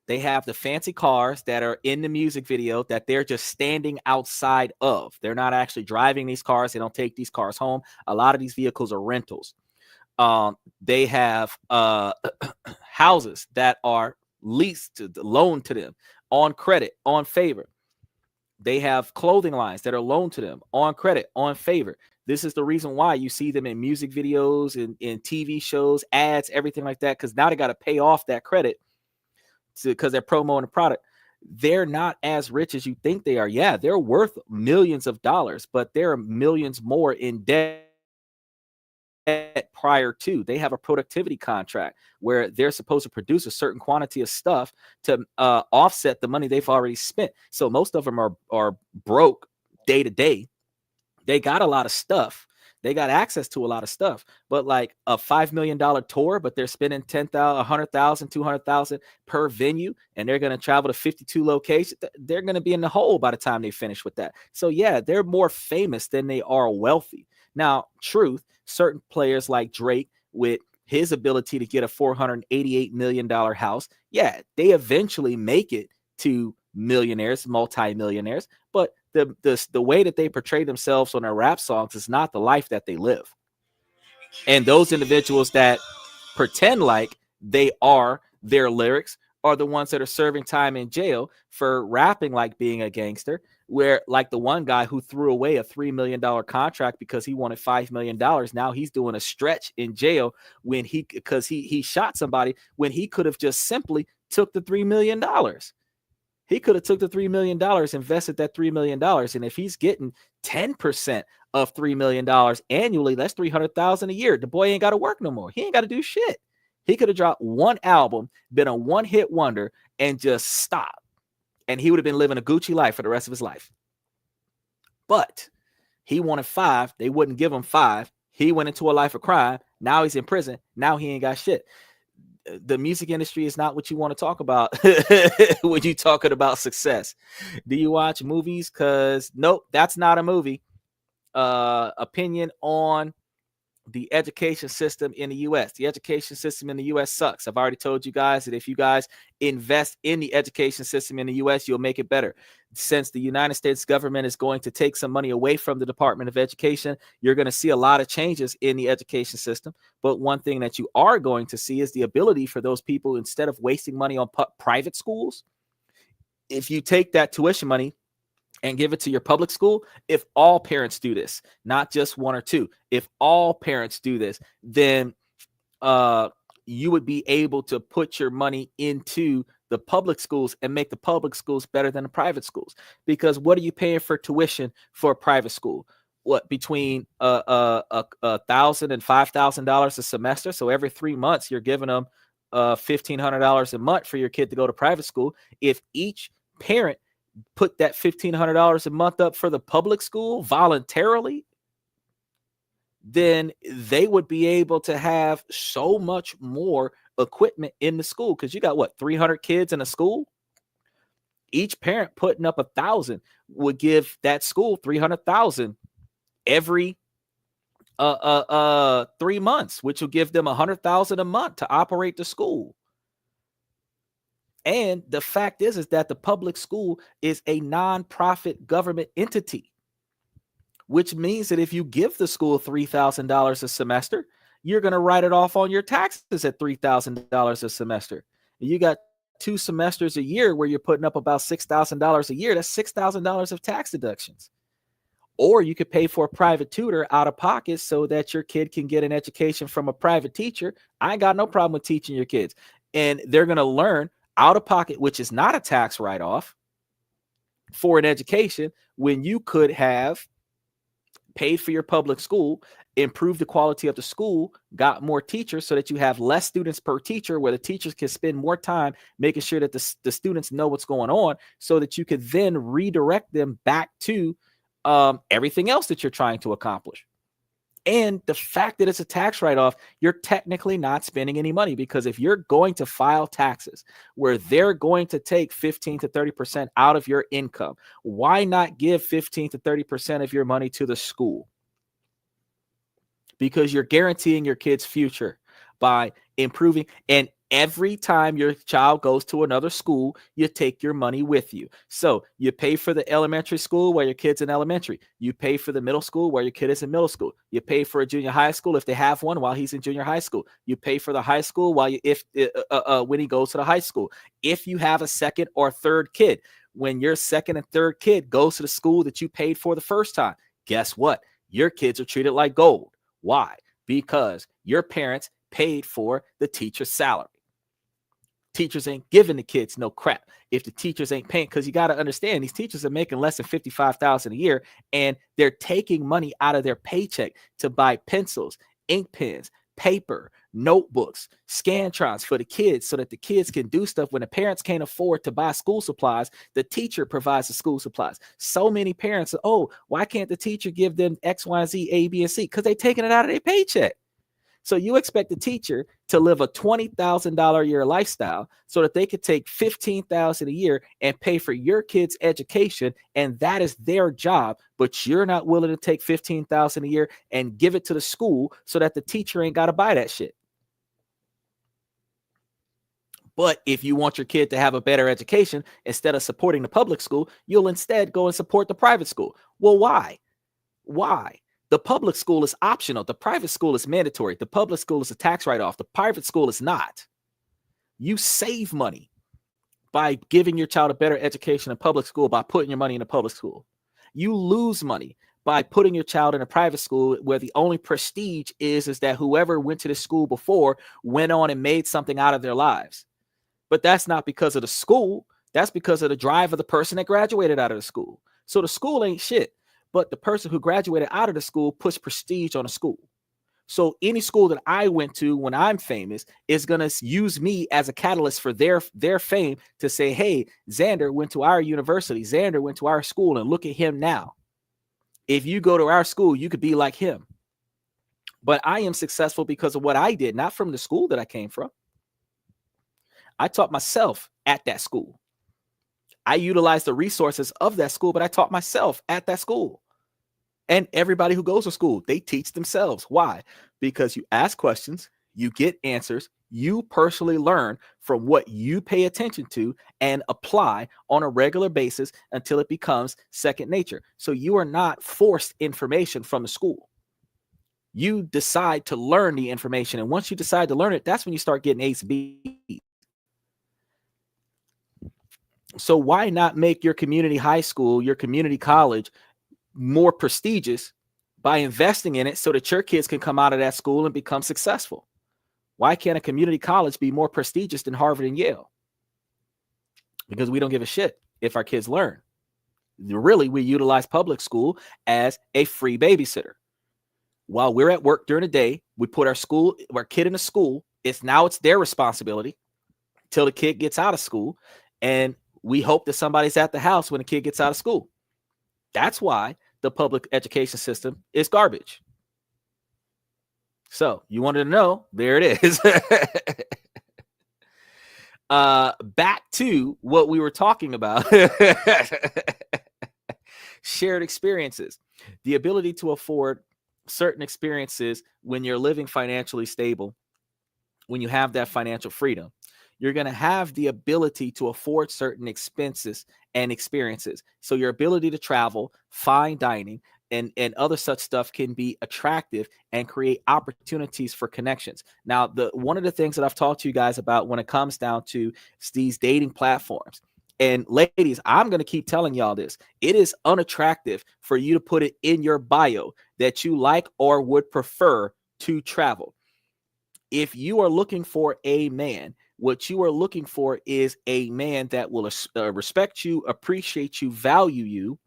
They have the fancy cars that are in the music video that they're just standing outside of. They're not actually driving these cars. They don't take these cars home. A lot of these vehicles are rentals. They have houses that are leased, loaned to them on credit, on favor. They have clothing lines that are loaned to them on credit, on favor. This is the reason why you see them in music videos and in TV shows, ads, everything like that, because now they got to pay off that credit because they're promoting the product. They're not as rich as you think they are. Yeah, they're worth millions of dollars, but there are millions more in debt prior to. They have a productivity contract where they're supposed to produce a certain quantity of stuff to offset the money they've already spent. So most of them are broke day to day. They got a lot of stuff. They got access to a lot of stuff, but like a $5 million tour, but they're spending 10,000, 100,000, 200,000 per venue, and they're going to travel to 52 locations. They're going to be in the hole by the time they finish with that. So yeah, they're more famous than they are wealthy. Now, truth, certain players like Drake with his ability to get a $488 million house, yeah, they eventually make it to millionaires, multi-millionaires, but the way that they portray themselves on their rap songs is not the life that they live. And those individuals that pretend like they are their lyrics are the ones that are serving time in jail for rapping like being a gangster, where like the one guy who threw away a $3 million contract because he wanted $5 million. Now he's doing a stretch in jail because he shot somebody when he could have just simply took the $3 million. He could have took the $3 million, invested that $3 million. And if he's getting 10% of $3 million annually, that's $300,000 a year. The boy ain't got to work no more. He ain't got to do shit. He could have dropped one album, been a one-hit wonder, and just stopped. And he would have been living a Gucci life for the rest of his life. But he wanted 5. They wouldn't give him 5. He went into a life of crime. Now he's in prison. Now he ain't got shit. The music industry is not what you want to talk about when you're talking about success. Do you watch movies? Because nope, that's not a movie. Opinion on the education system in the U.S. The education system in the U.S. sucks. I've already told you guys that if you guys invest in the education system in the U.S., you'll make it better. Since the United States government is going to take some money away from the Department of Education, you're going to see a lot of changes in the education system. But one thing that you are going to see is the ability for those people, instead of wasting money on private schools, if you take that tuition money and give it to your public school, if all parents do this, not just one or two, if all parents do this, then you would be able to put your money into the public schools and make the public schools better than the private schools. Because what are you paying for tuition for a private school? What, between $1,000 and $5,000 a semester? So every 3 months you're giving them $1,500 a month for your kid to go to private school. If each parent put that $1,500 a month up for the public school voluntarily, then they would be able to have so much more equipment in the school. Because you got what, 300 kids in a school? Each parent putting up $1,000 would give that school $300,000 every 3 months, which will give them $100,000 a month to operate the school. And the fact is that the public school is a nonprofit government entity, which means that if you give the school $3,000 a semester, you're going to write it off on your taxes at $3,000 a semester. You got 2 semesters a year where you're putting up about $6,000 a year. That's $6,000 of tax deductions. Or you could pay for a private tutor out of pocket so that your kid can get an education from a private teacher. I ain't got no problem with teaching your kids. And they're going to learn out of pocket, which is not a tax write-off for an education, when you could have paid for your public school, improved the quality of the school, got more teachers so that you have less students per teacher, where the teachers can spend more time making sure that the students know what's going on, so that you could then redirect them back to everything else that you're trying to accomplish. And the fact that it's a tax write-off, you're technically not spending any money, because if you're going to file taxes where they're going to take 15 to 30% out of your income, why not give 15 to 30% of your money to the school? Because you're guaranteeing your kid's future by improving. And every time your child goes to another school, you take your money with you. So you pay for the elementary school while your kid's in elementary. You pay for the middle school while your kid is in middle school. You pay for a junior high school if they have one while he's in junior high school. You pay for the high school while when he goes to the high school. If you have a second or third kid, when your second and third kid goes to the school that you paid for the first time, guess what? Your kids are treated like gold. Why? Because your parents paid for the teacher's salary. Teachers ain't giving the kids no crap if the teachers ain't paying, because you got to understand these teachers are making less than $55,000 a year, and they're taking money out of their paycheck to buy pencils, ink pens, paper, notebooks, scantrons for the kids so that the kids can do stuff. When the parents can't afford to buy school supplies, the teacher provides the school supplies. So many parents are, oh, why can't the teacher give them X, Y, Z, A, B, and C? Because they're taking it out of their paycheck. So you expect the teacher to live a $20,000 a year lifestyle so that they could take $15,000 a year and pay for your kids' education, and that is their job. But you're not willing to take $15,000 a year and give it to the school so that the teacher ain't got to buy that shit. But if you want your kid to have a better education, instead of supporting the public school, you'll instead go and support the private school. Well, why? Why? The public school is optional. The private school is mandatory. The public school is a tax write-off. The private school is not. You save money by giving your child a better education in public school by putting your money in a public school. You lose money by putting your child in a private school where the only prestige is that whoever went to the school before went on and made something out of their lives. But that's not because of the school. That's because of the drive of the person that graduated out of the school. So the school ain't shit. But the person who graduated out of the school puts prestige on a school. So any school that I went to when I'm famous is going to use me as a catalyst for their fame to say, hey, Xander went to our university. Xander went to our school, and look at him now. If you go to our school, you could be like him. But I am successful because of what I did, not from the school that I came from. I taught myself at that school. I utilized the resources of that school, but I taught myself at that school. And everybody who goes to school, they teach themselves. Why? Because you ask questions, you get answers, you personally learn from what you pay attention to and apply on a regular basis until it becomes second nature. So you are not forced information from the school. You decide to learn the information. And once you decide to learn it, that's when you start getting A's, B's. So why not make your community high school, your community college more prestigious by investing in it so that your kids can come out of that school and become successful? Why can't a community college be more prestigious than Harvard and Yale? Because we don't give a shit if our kids learn. Really, we utilize public school as a free babysitter. While we're at work during the day, we put our kid in a school. It's their responsibility till the kid gets out of school. And we hope that somebody's at the house when the kid gets out of school. That's why the public education system is garbage. So you wanted to know, there it is. Back to what we were talking about. Shared experiences. The ability to afford certain experiences when you're living financially stable, when you have that financial freedom. You're going to have the ability to afford certain expenses and experiences. So your ability to travel, fine dining, and other such stuff can be attractive and create opportunities for connections. Now, one of the things that I've talked to you guys about when it comes down to these dating platforms, and ladies, I'm going to keep telling y'all this. It is unattractive for you to put it in your bio that you like or would prefer to travel. If you are looking for a man, what you are looking for is a man that will respect you, appreciate you, value you,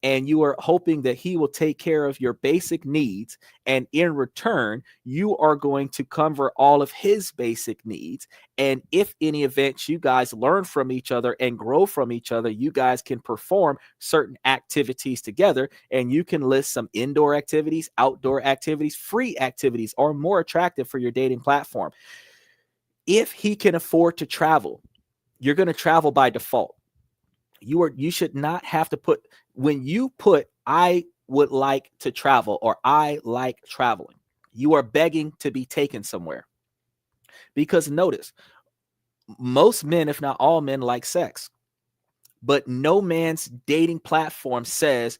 and you are hoping that he will take care of your basic needs. And in return, you are going to cover all of his basic needs. And if any events you guys learn from each other and grow from each other, you guys can perform certain activities together, and you can list some indoor activities, outdoor activities, free activities are more attractive for your dating platform. If he can afford to travel, you're going to travel by default. You should not have to put, when you put, I would like to travel or I like traveling, you are begging to be taken somewhere. Because notice, most men, if not all men, like sex, but no man's dating platform says,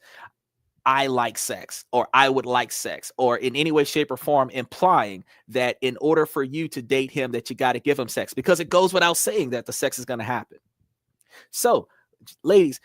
I like sex or I would like sex, or in any way, shape, or form implying that in order for you to date him, that you got to give him sex, because it goes without saying that the sex is going to happen. So, ladies,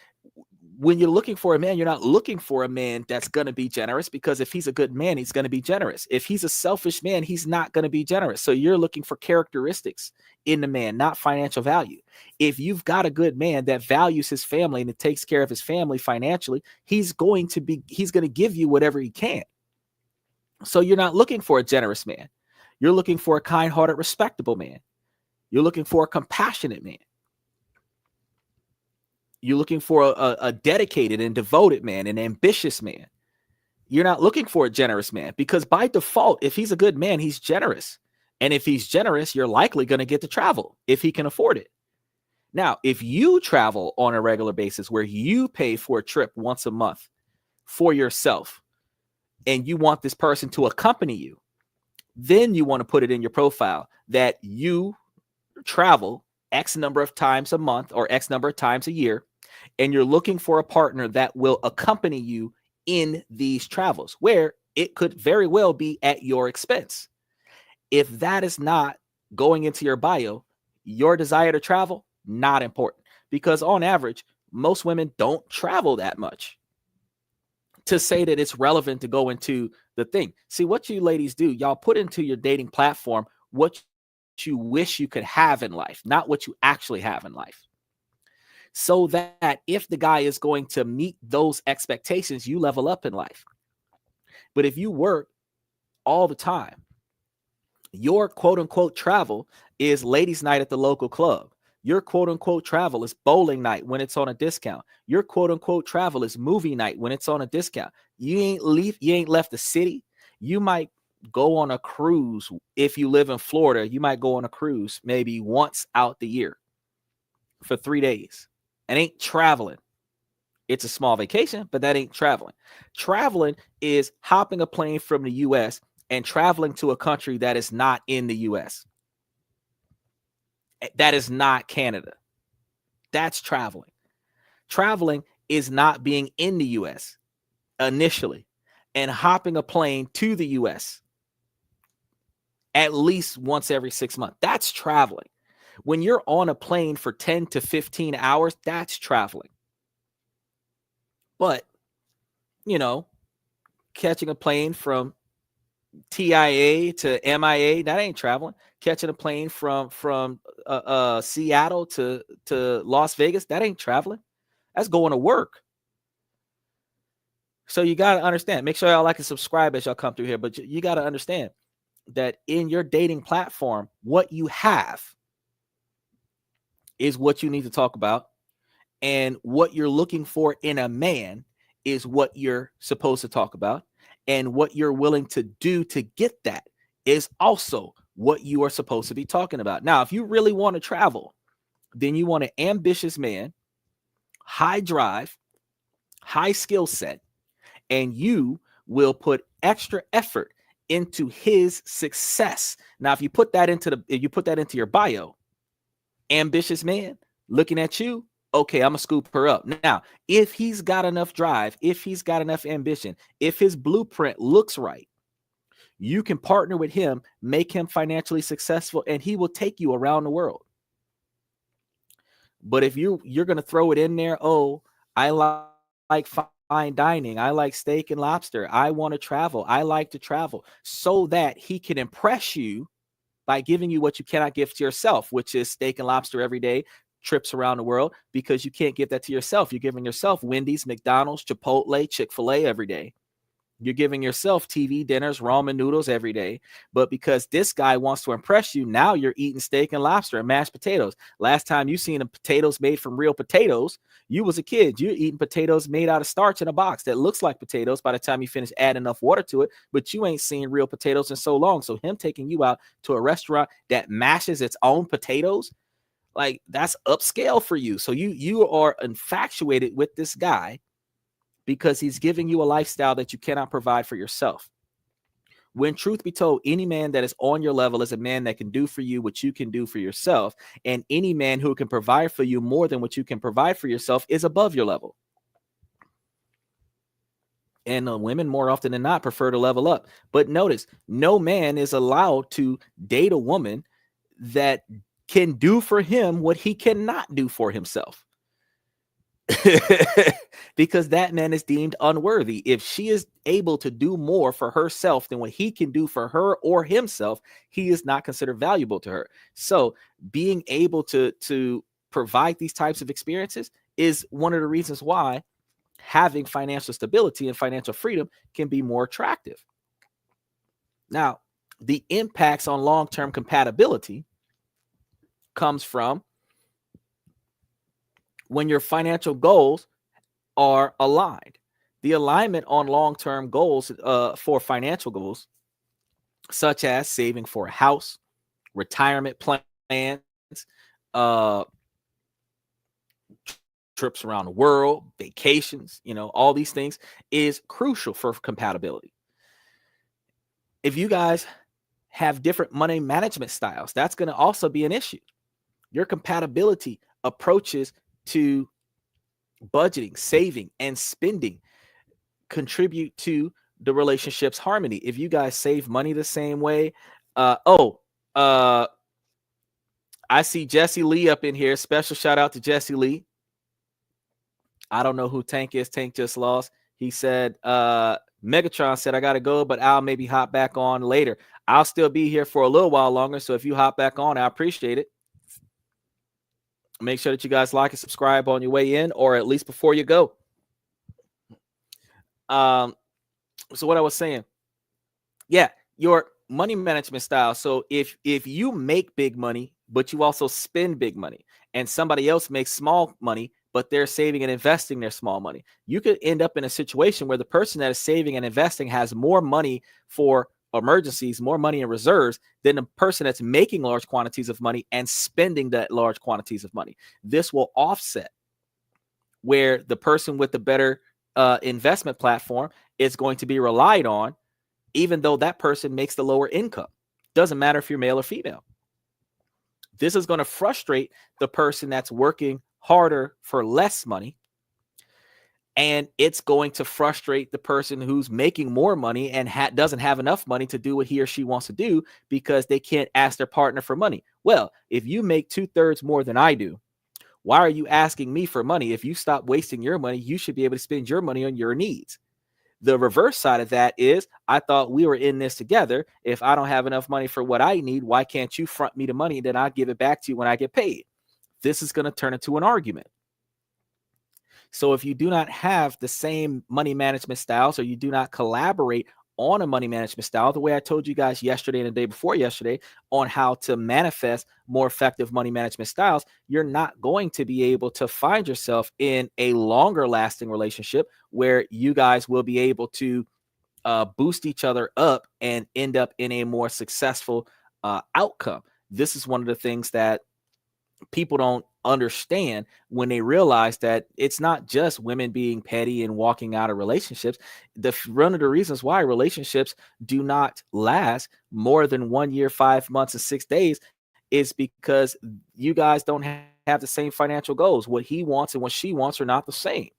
when you're looking for a man, you're not looking for a man that's going to be generous, because if he's a good man, he's going to be generous. If he's a selfish man, he's not going to be generous. So you're looking for characteristics in the man, not financial value. If you've got a good man that values his family and that takes care of his family financially, he's going to give you whatever he can. So you're not looking for a generous man. You're looking for a kind-hearted, respectable man. You're looking for a compassionate man. You're looking for a dedicated and devoted man, an ambitious man. You're not looking for a generous man, because by default, if he's a good man, he's generous. And if he's generous, you're likely going to get to travel if he can afford it. Now, if you travel on a regular basis where you pay for a trip once a month for yourself and you want this person to accompany you, then you want to put it in your profile that you travel X number of times a month or X number of times a year, and you're looking for a partner that will accompany you in these travels, where it could very well be at your expense. If that is not going into your bio, your desire to travel, not important, because on average, most women don't travel that much to say that it's relevant to go into the thing. See, what you ladies do, y'all put into your dating platform what you wish you could have in life, not what you actually have in life. So that if the guy is going to meet those expectations, you level up in life. But if you work all the time, your quote unquote travel is ladies' night at the local club. Your quote unquote travel is bowling night when it's on a discount. Your quote unquote travel is movie night when it's on a discount. You ain't left the city. You might go on a cruise. If you live in Florida, you might go on a cruise maybe once out the year for 3 days. And ain't traveling. It's a small vacation, but that ain't traveling. Traveling is hopping a plane from the US and traveling to a country that is not in the US. That is not Canada. That's traveling. Traveling is not being in the US initially and hopping a plane to the US at least once every 6 months. That's traveling. When you're on a plane for 10 to 15 hours, that's traveling. But, catching a plane from TIA to MIA, that ain't traveling. Catching a plane from Seattle to Las Vegas, that ain't traveling. That's going to work. So you got to understand. Make sure y'all like and subscribe as y'all come through here. But you got to understand that in your dating platform, what you have is what you need to talk about. And what you're looking for in a man is what you're supposed to talk about. And what you're willing to do to get that is also what you are supposed to be talking about. Now, if you really want to travel, then you want an ambitious man, high drive, high skill set, and you will put extra effort into his success. Now, if you put that into your bio, ambitious man, looking at you, okay, I'm gonna scoop her up. Now, if he's got enough drive, if he's got enough ambition, if his blueprint looks right, you can partner with him, make him financially successful, and he will take you around the world. But if you're gonna throw it in there, I like fine dining, I like steak and lobster, I want to travel, I like to travel, so that he can impress you by giving you what you cannot give to yourself, which is steak and lobster every day, trips around the world, because you can't give that to yourself. You're giving yourself Wendy's, McDonald's, Chipotle, Chick-fil-A every day. You're giving yourself TV dinners, ramen noodles every day. But because this guy wants to impress you, now you're eating steak and lobster and mashed potatoes. Last time you seen potatoes made from real potatoes, you was a kid. You're eating potatoes made out of starch in a box that looks like potatoes by the time you finish adding enough water to it, but you ain't seen real potatoes in so long. So him taking you out to a restaurant that mashes its own potatoes, like, that's upscale for you. So you are infatuated with this guy because he's giving you a lifestyle that you cannot provide for yourself. When truth be told, any man that is on your level is a man that can do for you what you can do for yourself. And any man who can provide for you more than what you can provide for yourself is above your level. And women more often than not prefer to level up. But notice, no man is allowed to date a woman that can do for him what he cannot do for himself. because that man is deemed unworthy. If she is able to do more for herself than what he can do for her or himself, he is not considered valuable to her. So being able to provide these types of experiences is one of the reasons why having financial stability and financial freedom can be more attractive. Now, the impacts on long-term compatibility comes from when your financial goals are aligned. The alignment on long-term goals for financial goals, such as saving for a house, retirement plans, uh, trips around the world, vacations, all these things is crucial for compatibility. If you guys have different money management styles, that's going to also be an issue. Your compatibility approaches to budgeting, saving, and spending contribute to the relationship's harmony. If you guys save money the same way, I see Jesse Lee up in here. Special shout out to Jesse Lee. I don't know who Tank is. Tank just lost. He said, Megatron said, I got to go, but I'll maybe hop back on later. I'll still be here for a little while longer. So if you hop back on, I appreciate it. Make sure that you guys like and subscribe on your way in, or at least before you go. So what I was saying, yeah, your money management style. So if you make big money, but you also spend big money, and somebody else makes small money, but they're saving and investing their small money, you could end up in a situation where the person that is saving and investing has more money for emergencies, more money in reserves than the person that's making large quantities of money and spending that large quantities of money. This will offset where the person with the better investment platform is going to be relied on, even though that person makes the lower income. Doesn't matter if you're male or female. This is going to frustrate the person that's working harder for less money, and it's going to frustrate the person who's making more money and doesn't have enough money to do what he or she wants to do because they can't ask their partner for money. Well, if you make 2/3 more than I do, why are you asking me for money? If you stop wasting your money, you should be able to spend your money on your needs. The reverse side of that is, I thought we were in this together. If I don't have enough money for what I need, why can't you front me the money and then I'll give it back to you when I get paid? This is going to turn into an argument. So if you do not have the same money management styles, or you do not collaborate on a money management style, the way I told you guys yesterday and the day before yesterday on how to manifest more effective money management styles, you're not going to be able to find yourself in a longer lasting relationship where you guys will be able to boost each other up and end up in a more successful outcome. This is one of the things that people don't understand when they realize that it's not just women being petty and walking out of relationships. One of the reasons why relationships do not last more than 1 year, 5 months, and 6 days is because you guys don't have the same financial goals. What he wants and what she wants are not the same.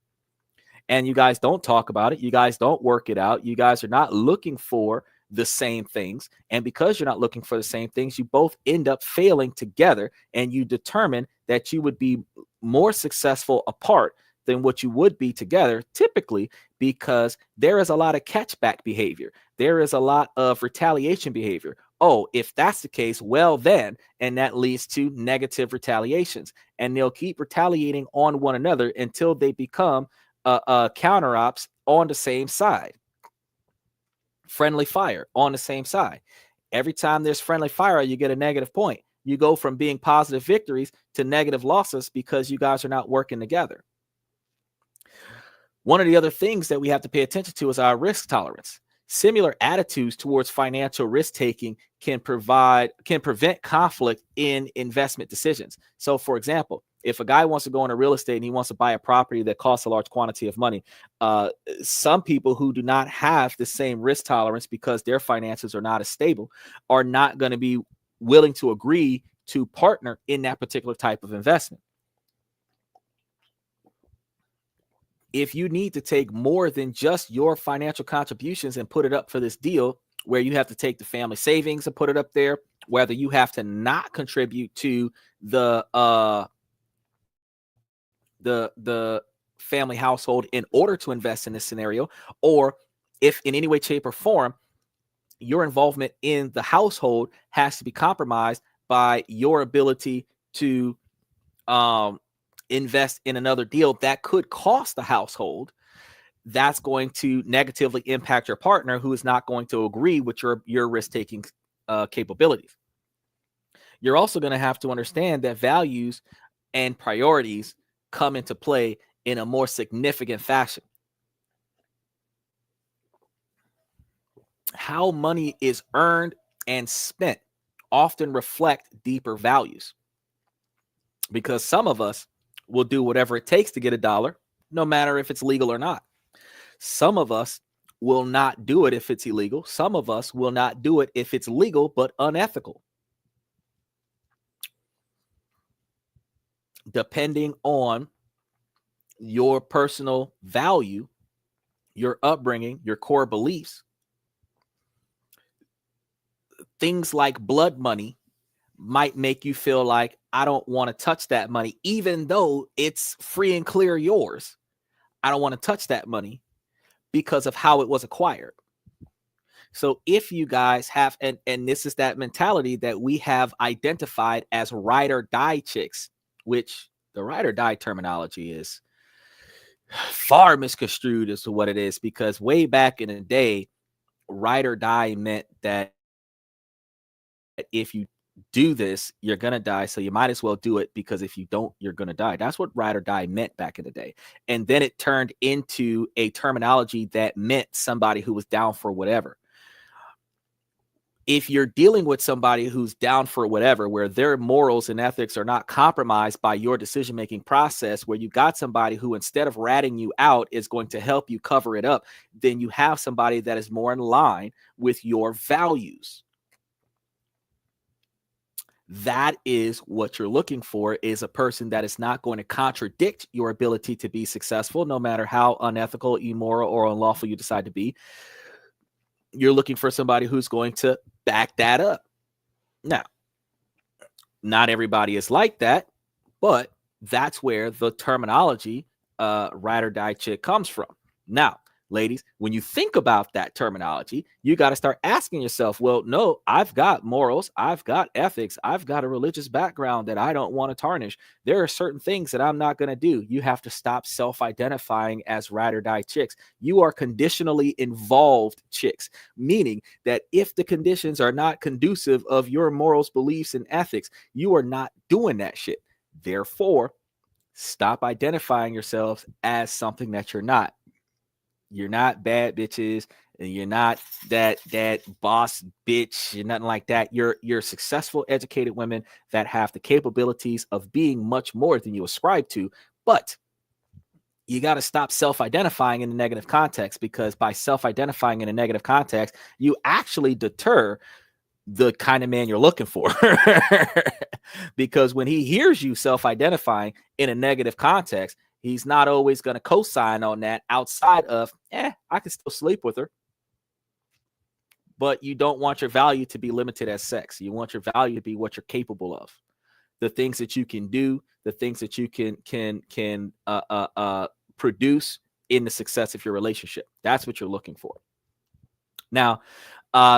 And you guys don't talk about it. You guys don't work it out. You guys are not looking for the same things. And because you're not looking for the same things, you both end up failing together, and you determine that you would be more successful apart than what you would be together, typically because there is a lot of catchback behavior. There is a lot of retaliation behavior. Oh, if that's the case, well then, and that leads to negative retaliations. And they'll keep retaliating on one another until they become counter ops on the same side. Friendly fire on the same side. Every time there's friendly fire, you get a negative point. You go from being positive victories to negative losses because you guys are not working together. One of the other things that we have to pay attention to is our risk tolerance. Similar attitudes towards financial risk taking can prevent conflict in investment decisions. So, for example, if a guy wants to go into real estate and he wants to buy a property that costs a large quantity of money, some people who do not have the same risk tolerance because their finances are not as stable are not going to be willing to agree to partner in that particular type of investment. If you need to take more than just your financial contributions and put it up for this deal, where you have to take the family savings and put it up there, whether you have to not contribute to the family household in order to invest in this scenario, or if in any way, shape, or form your involvement in the household has to be compromised by your ability to invest in another deal that could cost the household, that's going to negatively impact your partner, who is not going to agree with your risk-taking capabilities. You're also going to have to understand that values and priorities come into play in a more significant fashion. How money is earned and spent often reflect deeper values, because some of us will do whatever it takes to get a dollar, no matter if it's legal or not. Some of us will not do it if it's illegal. Some of us will not do it if it's legal but unethical. Depending on your personal value, your upbringing, your core beliefs, things like blood money might make you feel like, I don't want to touch that money, even though it's free and clear yours. I don't want to touch that money because of how it was acquired. So if you guys have, and this is that mentality that we have identified as ride or die chicks, which the ride or die terminology is far misconstrued as to what it is, because way back in the day, ride or die meant that if you do this, you're going to die. So you might as well do it, because if you don't, you're going to die. That's what ride or die meant back in the day. And then it turned into a terminology that meant somebody who was down for whatever. If you're dealing with somebody who's down for whatever, where their morals and ethics are not compromised by your decision-making process, where you got somebody who, instead of ratting you out, is going to help you cover it up, then you have somebody that is more in line with your values. That is what you're looking for, is a person that is not going to contradict your ability to be successful, no matter how unethical, immoral, or unlawful you decide to be. You're looking for somebody who's going to back that up. Now, not everybody is like that, but that's where the terminology ride or die chick comes from. Now, ladies, when you think about that terminology, you got to start asking yourself, well, no, I've got morals, I've got ethics, I've got a religious background that I don't want to tarnish. There are certain things that I'm not going to do. You have to stop self-identifying as ride or die chicks. You are conditionally involved chicks, meaning that if the conditions are not conducive of your morals, beliefs, and ethics, you are not doing that shit. Therefore, stop identifying yourselves as something that you're not. You're not bad bitches, and you're not that boss bitch. You're nothing like that. You're successful, educated women that have the capabilities of being much more than you ascribe to. But you got to stop self-identifying in a negative context, because by self-identifying in a negative context, you actually deter the kind of man you're looking for. Because when he hears you self-identifying in a negative context, he's not always going to co-sign on that, outside of, I can still sleep with her. But you don't want your value to be limited as sex. You want your value to be what you're capable of, the things that you can do, the things that you can produce in the success of your relationship. That's what you're looking for. Now,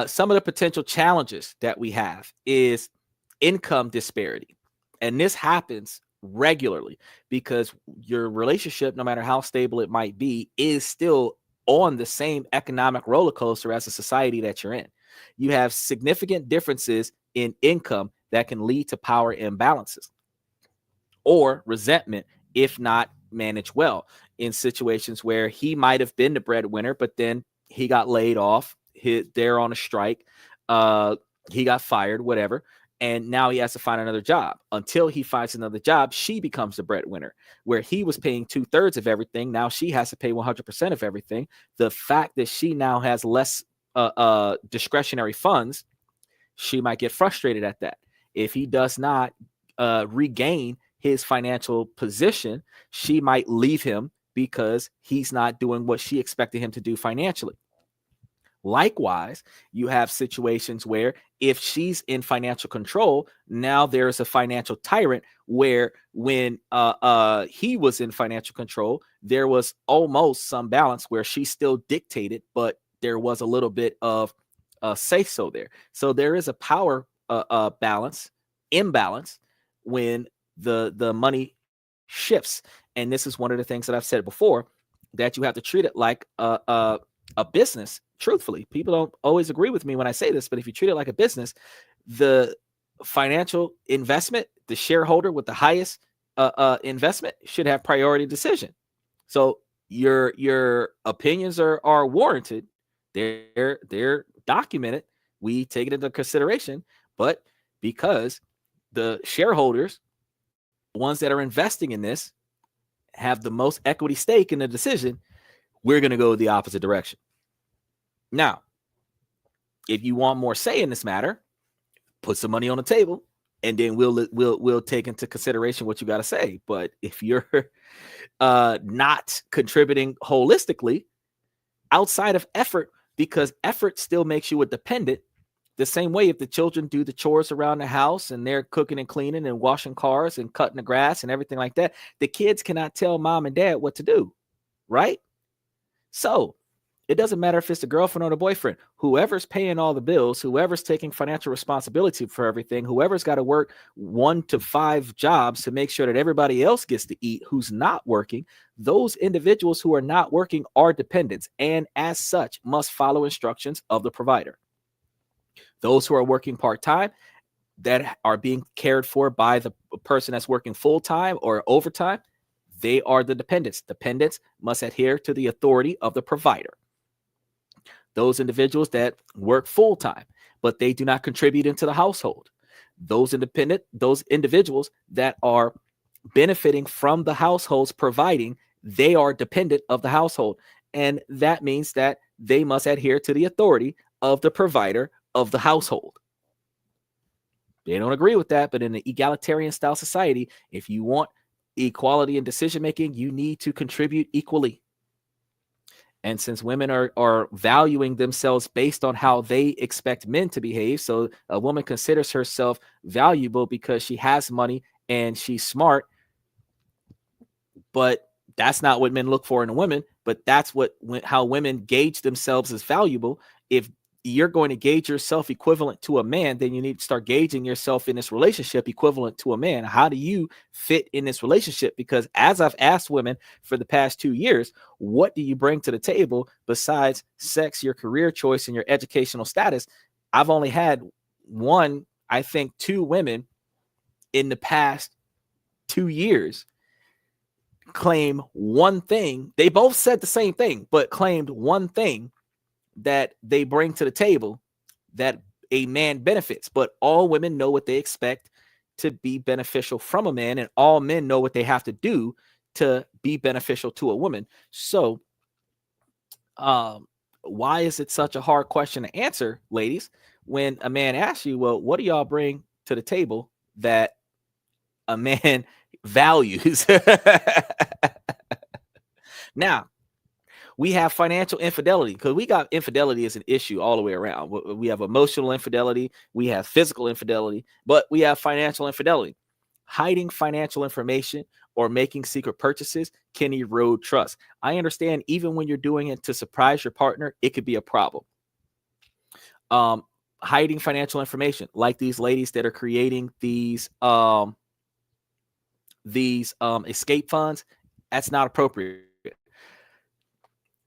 some of the potential challenges that we have is income disparity. And this happens regularly, because your relationship, no matter how stable it might be, is still on the same economic roller coaster as the society that you're in. You have significant differences in income that can lead to power imbalances or resentment if not managed well, in situations where he might have been the breadwinner, but then he got laid off, they're on a strike, he got fired, whatever. And now he has to find another job. Until he finds another job, she becomes the breadwinner, where he was paying 2/3 of everything. Now she has to pay 100% of everything. The fact that she now has less discretionary funds, she might get frustrated at that. If he does not regain his financial position, she might leave him because he's not doing what she expected him to do financially. Likewise, you have situations where if she's in financial control, now there's a financial tyrant where when he was in financial control, there was almost some balance where she still dictated, but there was a little bit of say so there. So there is a power imbalance when the money shifts. And this is one of the things that I've said before, that you have to treat it like a business. Truthfully, people don't always agree with me when I say this, but if you treat it like a business, the financial investment, the shareholder with the highest investment should have priority decision. So your opinions are warranted. They're documented. We take it into consideration, but because the shareholders, the ones that are investing in this, have the most equity stake in the decision, we're going to go the opposite direction. Now, if you want more say in this matter, put some money on the table, and then we'll take into consideration what you got to say. But if you're not contributing holistically outside of effort, because effort still makes you a dependent, the same way if the children do the chores around the house and they're cooking and cleaning and washing cars and cutting the grass and everything like that, the kids cannot tell mom and dad what to do, right? So it doesn't matter if it's the girlfriend or the boyfriend, whoever's paying all the bills, whoever's taking financial responsibility for everything, whoever's got to work 1 to 5 jobs to make sure that everybody else gets to eat who's not working, those individuals who are not working are dependents, and as such must follow instructions of the provider. Those who are working part-time, that are being cared for by the person that's working full-time or overtime, they are the dependents. Dependents must adhere to the authority of the provider. Those individuals that work full-time, but they do not contribute into the household, those individuals that are benefiting from the households providing, they are dependent of the household. And that means that they must adhere to the authority of the provider of the household. They don't agree with that, but in an egalitarian style society, if you want equality in decision making, you need to contribute equally. And since women are valuing themselves based on how they expect men to behave, so a woman considers herself valuable because she has money and she's smart, but that's not what men look for in a woman, but that's how women gauge themselves as valuable. If you're going to gauge yourself equivalent to a man, then you need to start gauging yourself in this relationship equivalent to a man. How do you fit in this relationship? Because as I've asked women for the past 2 years, what do you bring to the table besides sex, your career choice, and your educational status? I've only had I think 2 women in the past 2 years claim one thing. They both said the same thing, but claimed one thing that they bring to the table that a man benefits. But all women know what they expect to be beneficial from a man, and all men know what they have to do to be beneficial to a woman. So why is it such a hard question to answer, ladies, when a man asks you, well, what do y'all bring to the table that a man values? Now, we have financial infidelity, because we got infidelity as an issue all the way around. We have emotional infidelity, we have physical infidelity, but we have financial infidelity. Hiding financial information or making secret purchases can erode trust. I understand even when you're doing it to surprise your partner, it could be a problem. Hiding financial information, like these ladies that are creating these escape funds, that's not appropriate.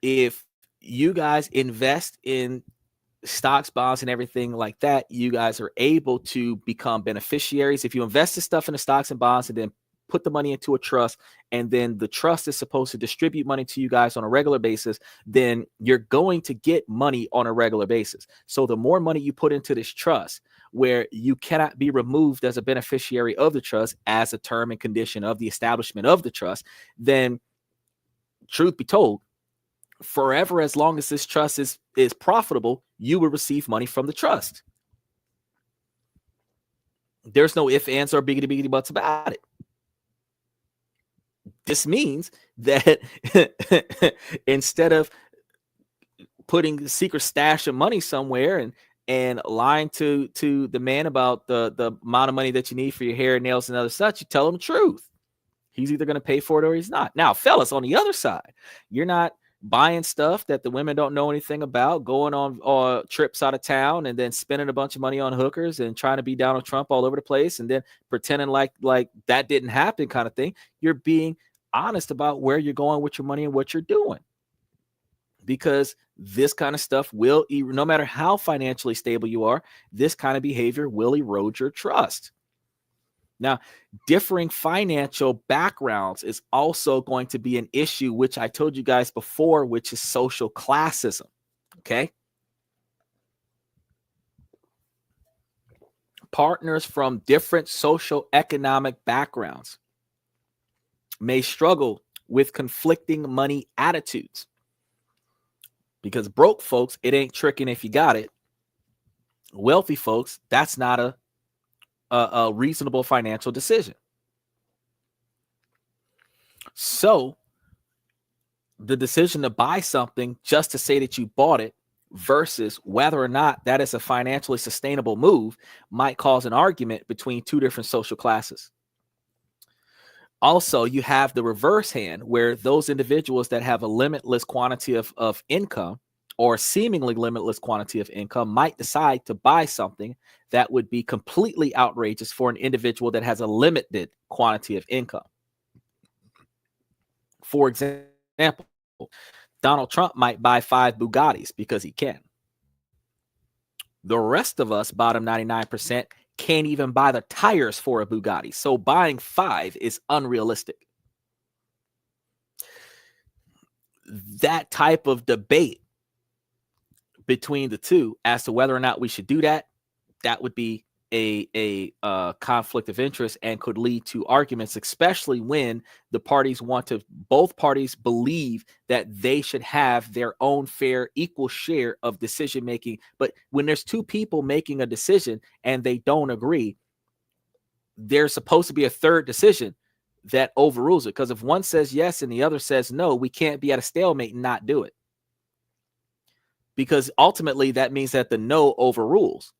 If you guys invest in stocks, bonds, and everything like that, you guys are able to become beneficiaries. If you invest the stuff in the stocks and bonds and then put the money into a trust, and then the trust is supposed to distribute money to you guys on a regular basis, then you're going to get money on a regular basis. So the more money you put into this trust, where you cannot be removed as a beneficiary of the trust as a term and condition of the establishment of the trust, then truth be told, forever, as long as this trust is profitable, you will receive money from the trust. There's no ifs, ands, or biggity buts about it. This means that instead of putting a secret stash of money somewhere and lying to the man about the amount of money that you need for your hair, nails, and other such, you tell him the truth. He's either going to pay for it or he's not. Now, fellas, on the other side, you're not buying stuff that the women don't know anything about, going on trips out of town, and then spending a bunch of money on hookers and trying to be Donald Trump all over the place, and then pretending like that didn't happen, kind of thing. You're being honest about where you're going with your money and what you're doing, because this kind of stuff will, no matter how financially stable you are, this kind of behavior will erode your trust. Now, differing financial backgrounds is also going to be an issue, which I told you guys before, which is social classism. Okay. Partners from different social economic backgrounds may struggle with conflicting money attitudes, because broke folks, it ain't tricking if you got it. Wealthy folks, that's not a reasonable financial decision. So the decision to buy something just to say that you bought it versus whether or not that is a financially sustainable move might cause an argument between two different social classes. Also, you have the reverse hand, where those individuals that have a limitless quantity of income, or seemingly limitless quantity of income, might decide to buy something that would be completely outrageous for an individual that has a limited quantity of income. For example, Donald Trump might buy 5 Bugattis because he can. The rest of us, bottom 99%, can't even buy the tires for a Bugatti. So buying 5 is unrealistic. That type of debate between the two as to whether or not we should do that, that would be a conflict of interest and could lead to arguments, especially when the parties both parties believe that they should have their own fair, equal share of decision making. But when there's two people making a decision and they don't agree, there's supposed to be a third decision that overrules it. Because if one says yes and the other says no, we can't be at a stalemate and not do it. Because ultimately that means that the no overrules.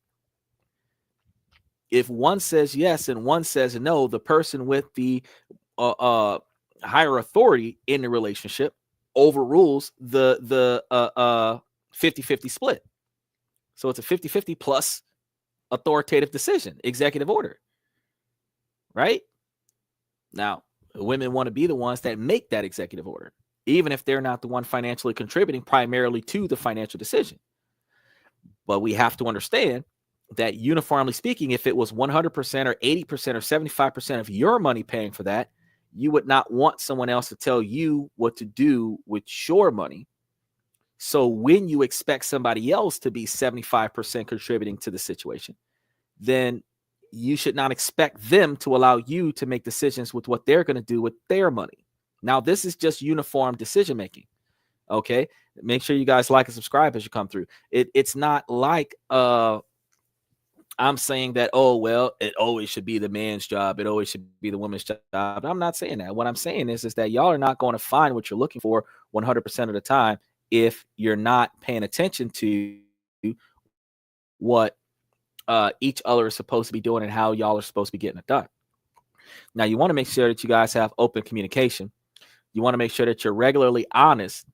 If one says yes and one says no, the person with the higher authority in the relationship overrules the 50-50 split. So it's a 50-50 plus authoritative decision, executive order. Right? Now, women want to be the ones that make that executive order, even if they're not the one financially contributing primarily to the financial decision. But we have to understand that, uniformly speaking, if it was 100% or 80% or 75% of your money paying for that, you would not want someone else to tell you what to do with your money. So when you expect somebody else to be 75% contributing to the situation, then you should not expect them to allow you to make decisions with what they're going to do with their money. Now, this is just uniform decision making. Okay. Make sure you guys like and subscribe as you come through. It's not like I'm saying that, oh, well, it always should be the man's job. It always should be the woman's job. I'm not saying that. What I'm saying is that y'all are not going to find what you're looking for 100% of the time if you're not paying attention to what each other is supposed to be doing and how y'all are supposed to be getting it done. Now, you want to make sure that you guys have open communication. You want to make sure that you're regularly honest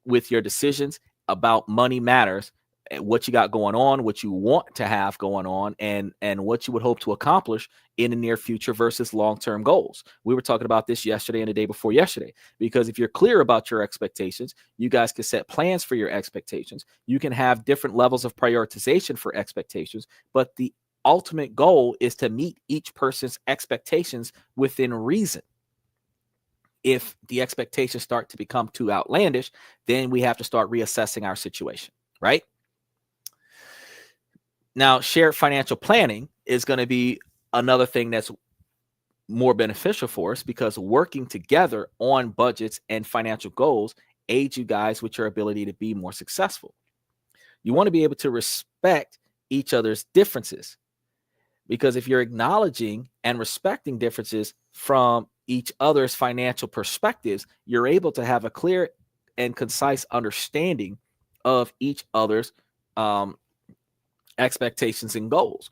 with your decisions about money matters, what you got going on, what you want to have going on, and what you would hope to accomplish in the near future versus long-term goals. We were talking about this yesterday and the day before yesterday, because if you're clear about your expectations, you guys can set plans for your expectations. You can have different levels of prioritization for expectations, but the ultimate goal is to meet each person's expectations within reason. If the expectations start to become too outlandish, then we have to start reassessing our situation, right? Now, shared financial planning is going to be another thing that's more beneficial for us, because working together on budgets and financial goals aids you guys with your ability to be more successful. You want to be able to respect each other's differences, because if you're acknowledging and respecting differences from each other's financial perspectives, you're able to have a clear and concise understanding of each other's um, expectations and goals.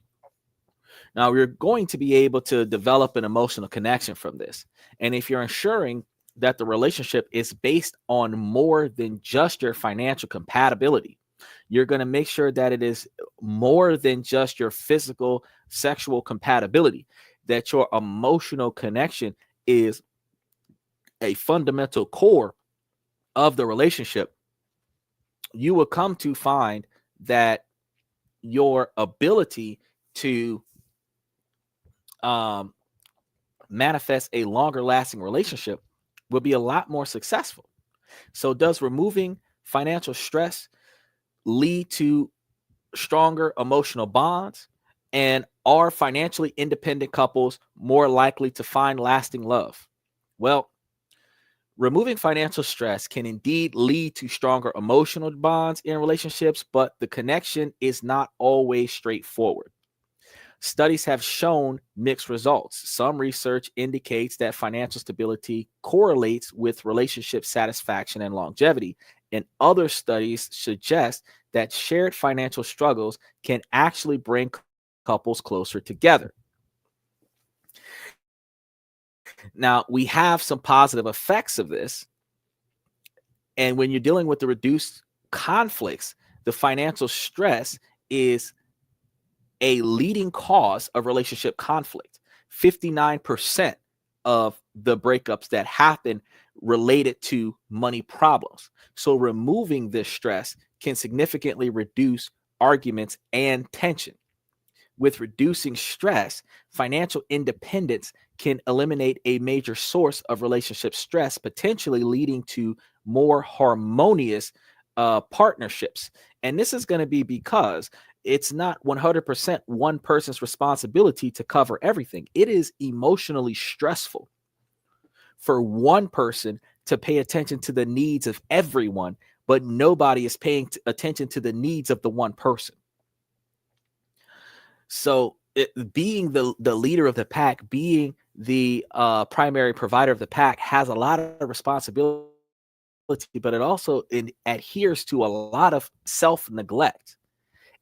Now, you're going to be able to develop an emotional connection from this. And if you're ensuring that the relationship is based on more than just your financial compatibility, you're going to make sure that it is more than just your physical, sexual compatibility, that your emotional connection is a fundamental core of the relationship. You will come to find that your ability to um, manifest a longer lasting relationship will be a lot more successful. So, does removing financial stress lead to stronger emotional bonds? And are financially independent couples more likely to find lasting love? Well, removing financial stress can indeed lead to stronger emotional bonds in relationships, but the connection is not always straightforward. Studies have shown mixed results. Some research indicates that financial stability correlates with relationship satisfaction and longevity, and other studies suggest that shared financial struggles can actually bring couples closer together. Now, we have some positive effects of this, and when you're dealing with the reduced conflicts, the financial stress is a leading cause of relationship conflict. 59% of the breakups that happen related to money problems. So removing this stress can significantly reduce arguments and tension. With reducing stress, financial independence can eliminate a major source of relationship stress, potentially leading to more harmonious partnerships. And this is going to be because it's not 100% one person's responsibility to cover everything. It is emotionally stressful for one person to pay attention to the needs of everyone, but nobody is paying attention to the needs of the one person. So being the leader of the pack, being the primary provider of the pack, has a lot of responsibility, but it also adheres to a lot of self neglect.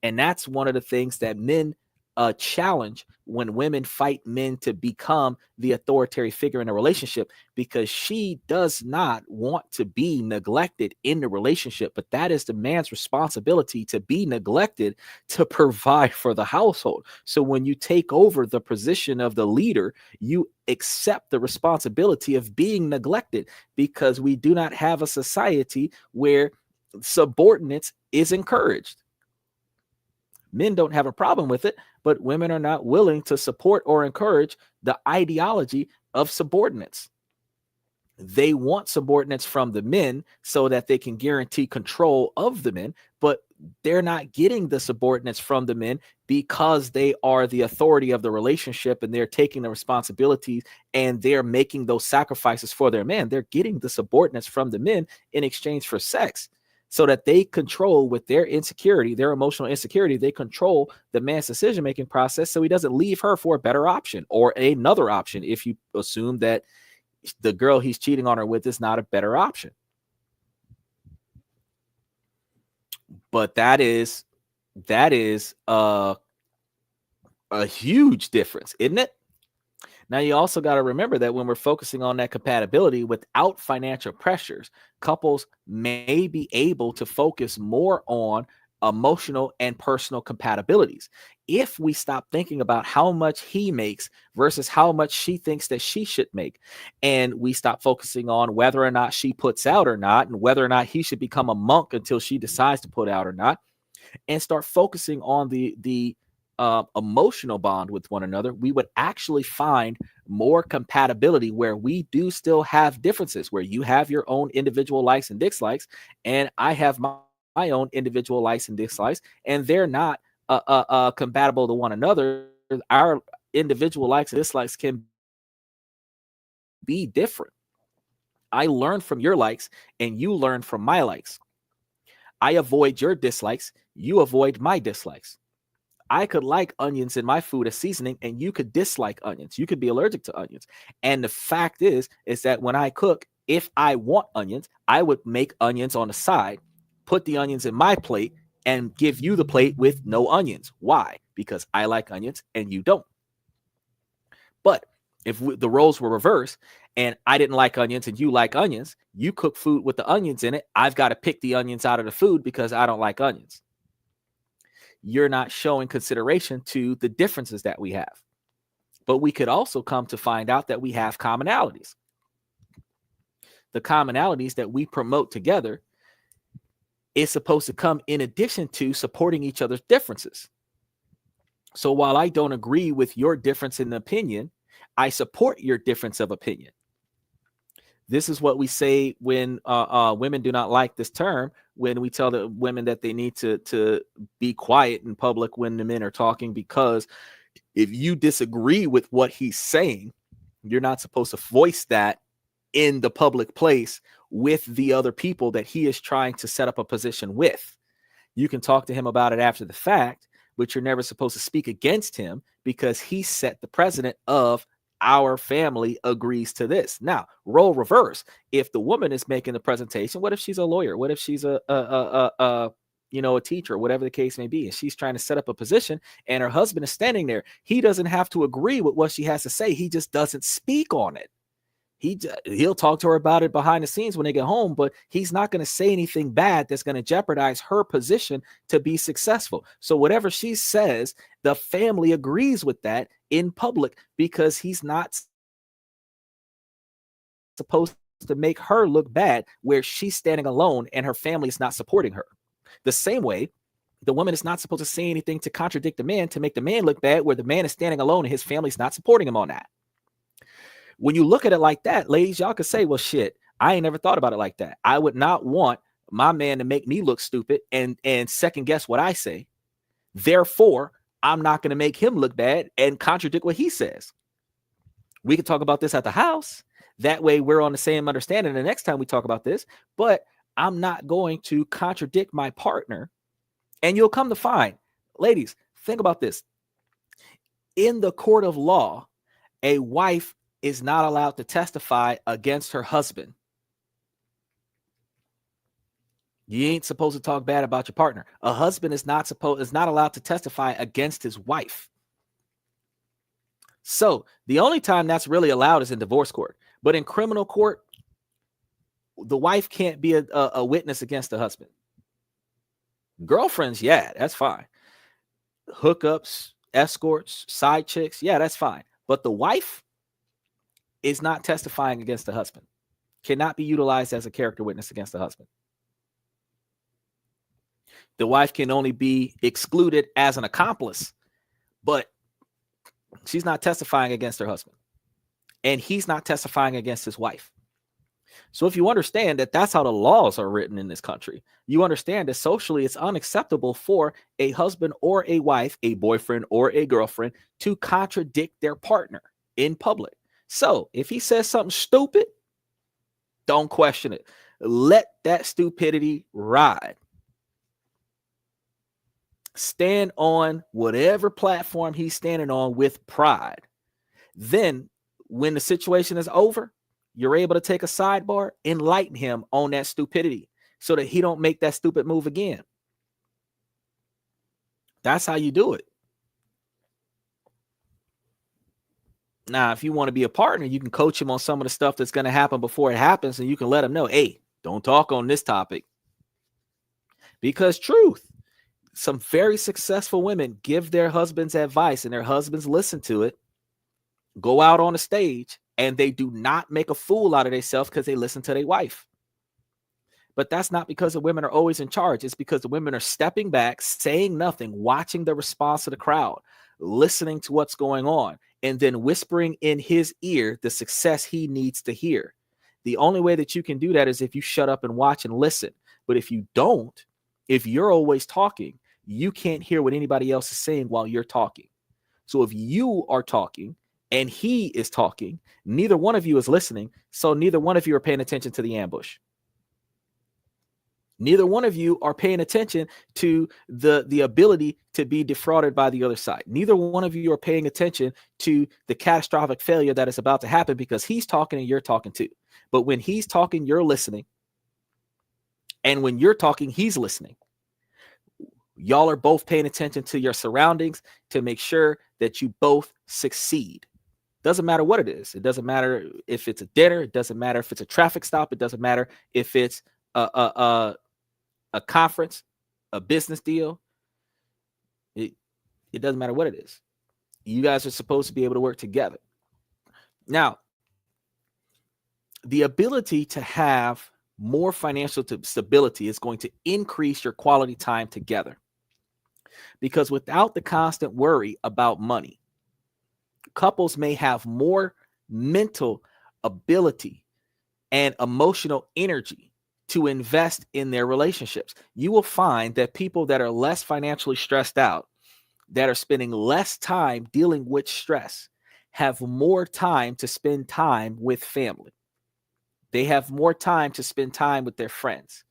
And that's one of the things that men challenge when women fight men to become the authoritarian figure in a relationship, because she does not want to be neglected in the relationship. But that is the man's responsibility, to be neglected, to provide for the household. So when you take over the position of the leader, you accept the responsibility of being neglected, because we do not have a society where subordinates is encouraged. Men don't have a problem with it, but women are not willing to support or encourage the ideology of subordinates. They want subordinates from the men so that they can guarantee control of the men, but they're not getting the subordinates from the men because they are the authority of the relationship, and they're taking the responsibilities and they're making those sacrifices for their men. They're getting the subordinates from the men in exchange for sex, so that they control, with their insecurity, their emotional insecurity, they control the man's decision-making process, so he doesn't leave her for a better option or another option, if you assume that the girl he's cheating on her with is not a better option. But that is a huge difference, isn't it? Now, you also got to remember that when we're focusing on that compatibility without financial pressures, couples may be able to focus more on emotional and personal compatibilities. If we stop thinking about how much he makes versus how much she thinks that she should make, and we stop focusing on whether or not she puts out or not, and whether or not he should become a monk until she decides to put out or not, and start focusing on the emotional bond with one another, we would actually find more compatibility, where we do still have differences, where you have your own individual likes and dislikes, and I have my own individual likes and dislikes, and they're not compatible to one another. Our individual likes and dislikes can be different. I learn from your likes, and you learn from my likes. I avoid your dislikes, you avoid my dislikes. I could like onions in my food as seasoning, and you could dislike onions. You could be allergic to onions. And the fact is that when I cook, if I want onions, I would make onions on the side. put the onions in my plate and give you the plate with no onions. Why? Because I like onions and you don't. But if the roles were reversed and I didn't like onions and you like onions, you cook food with the onions in it. I've got to pick the onions out of the food because I don't like onions. You're not showing consideration to the differences that we have. But we could also come to find out that we have commonalities. The commonalities that we promote together is supposed to come in addition to supporting each other's differences. So while I don't agree with your difference in opinion, I support your difference of opinion. This is what we say when women do not like this term, when we tell the women that they need to be quiet in public when the men are talking, because if you disagree with what he's saying, you're not supposed to voice that in the public place with the other people that he is trying to set up a position with. You can talk to him about it after the fact, but you're never supposed to speak against him because he set the precedent of our family agrees to this. Now, role reverse. If the woman is making the presentation, what if she's a lawyer? What if she's a teacher, whatever the case may be, and she's trying to set up a position and her husband is standing there? He doesn't have to agree with what she has to say. He just doesn't speak on it. He'll talk to her about it behind the scenes when they get home, but he's not going to say anything bad that's going to jeopardize her position to be successful. So whatever she says, the family agrees with that in public because he's not supposed to make her look bad where she's standing alone and her family is not supporting her. The same way, the woman is not supposed to say anything to contradict the man to make the man look bad where the man is standing alone and his family's not supporting him on that. When you look at it like that, ladies, y'all could say, well, shit, I ain't never thought about it like that. I would not want my man to make me look stupid and second guess what I say. Therefore, I'm not going to make him look bad and contradict what he says. We can talk about this at the house. That way we're on the same understanding the next time we talk about this, but I'm not going to contradict my partner. And you'll come to find, ladies, think about this. In the court of law, a wife is not allowed to testify against her husband. You ain't supposed to talk bad about your partner. A husband is not allowed to testify against his wife. So the only time that's really allowed is in divorce court. But in criminal court, the wife can't be a witness against the husband. Girlfriends, yeah, that's fine. Hookups, escorts, side chicks, yeah, that's fine. But the wife is not testifying against the husband, cannot be utilized as a character witness against the husband. The wife can only be excluded as an accomplice, but she's not testifying against her husband. And he's not testifying against his wife. So if you understand that that's how the laws are written in this country, you understand that socially it's unacceptable for a husband or a wife, a boyfriend or a girlfriend to contradict their partner in public. So if he says something stupid, don't question it. Let that stupidity ride. Stand on whatever platform he's standing on with pride. Then when the situation is over, you're able to take a sidebar, enlighten him on that stupidity so that he don't make that stupid move again. That's how you do it. Now, if you want to be a partner, you can coach him on some of the stuff that's going to happen before it happens, and you can let him know, hey, don't talk on this topic. Because truth, some very successful women give their husbands advice and their husbands listen to it, go out on the stage, and they do not make a fool out of themselves because they listen to their wife. But that's not because the women are always in charge. It's because the women are stepping back, saying nothing, watching the response of the crowd, listening to what's going on, and then whispering in his ear the success he needs to hear. The only way that you can do that is if you shut up and watch and listen. But if you don't, if you're always talking, you can't hear what anybody else is saying while you're talking. So if you are talking and he is talking, neither one of you is listening. So neither one of you are paying attention to the ambush. Neither one of you are paying attention to the ability to be defrauded by the other side. Neither one of you are paying attention to the catastrophic failure that is about to happen because he's talking and you're talking too. But when he's talking, you're listening. And when you're talking, he's listening. Y'all are both paying attention to your surroundings to make sure that you both succeed. Doesn't matter what it is. It doesn't matter if it's a dinner. It doesn't matter if it's a traffic stop. It doesn't matter if it's a conference, a business deal. It doesn't matter what it is. You guys are supposed to be able to work together. Now, the ability to have more financial stability is going to increase your quality time together. Because without the constant worry about money, couples may have more mental ability and emotional energy to invest in their relationships. You will find that people that are less financially stressed out, that are spending less time dealing with stress, have more time to spend time with family. They have more time to spend time with their friends.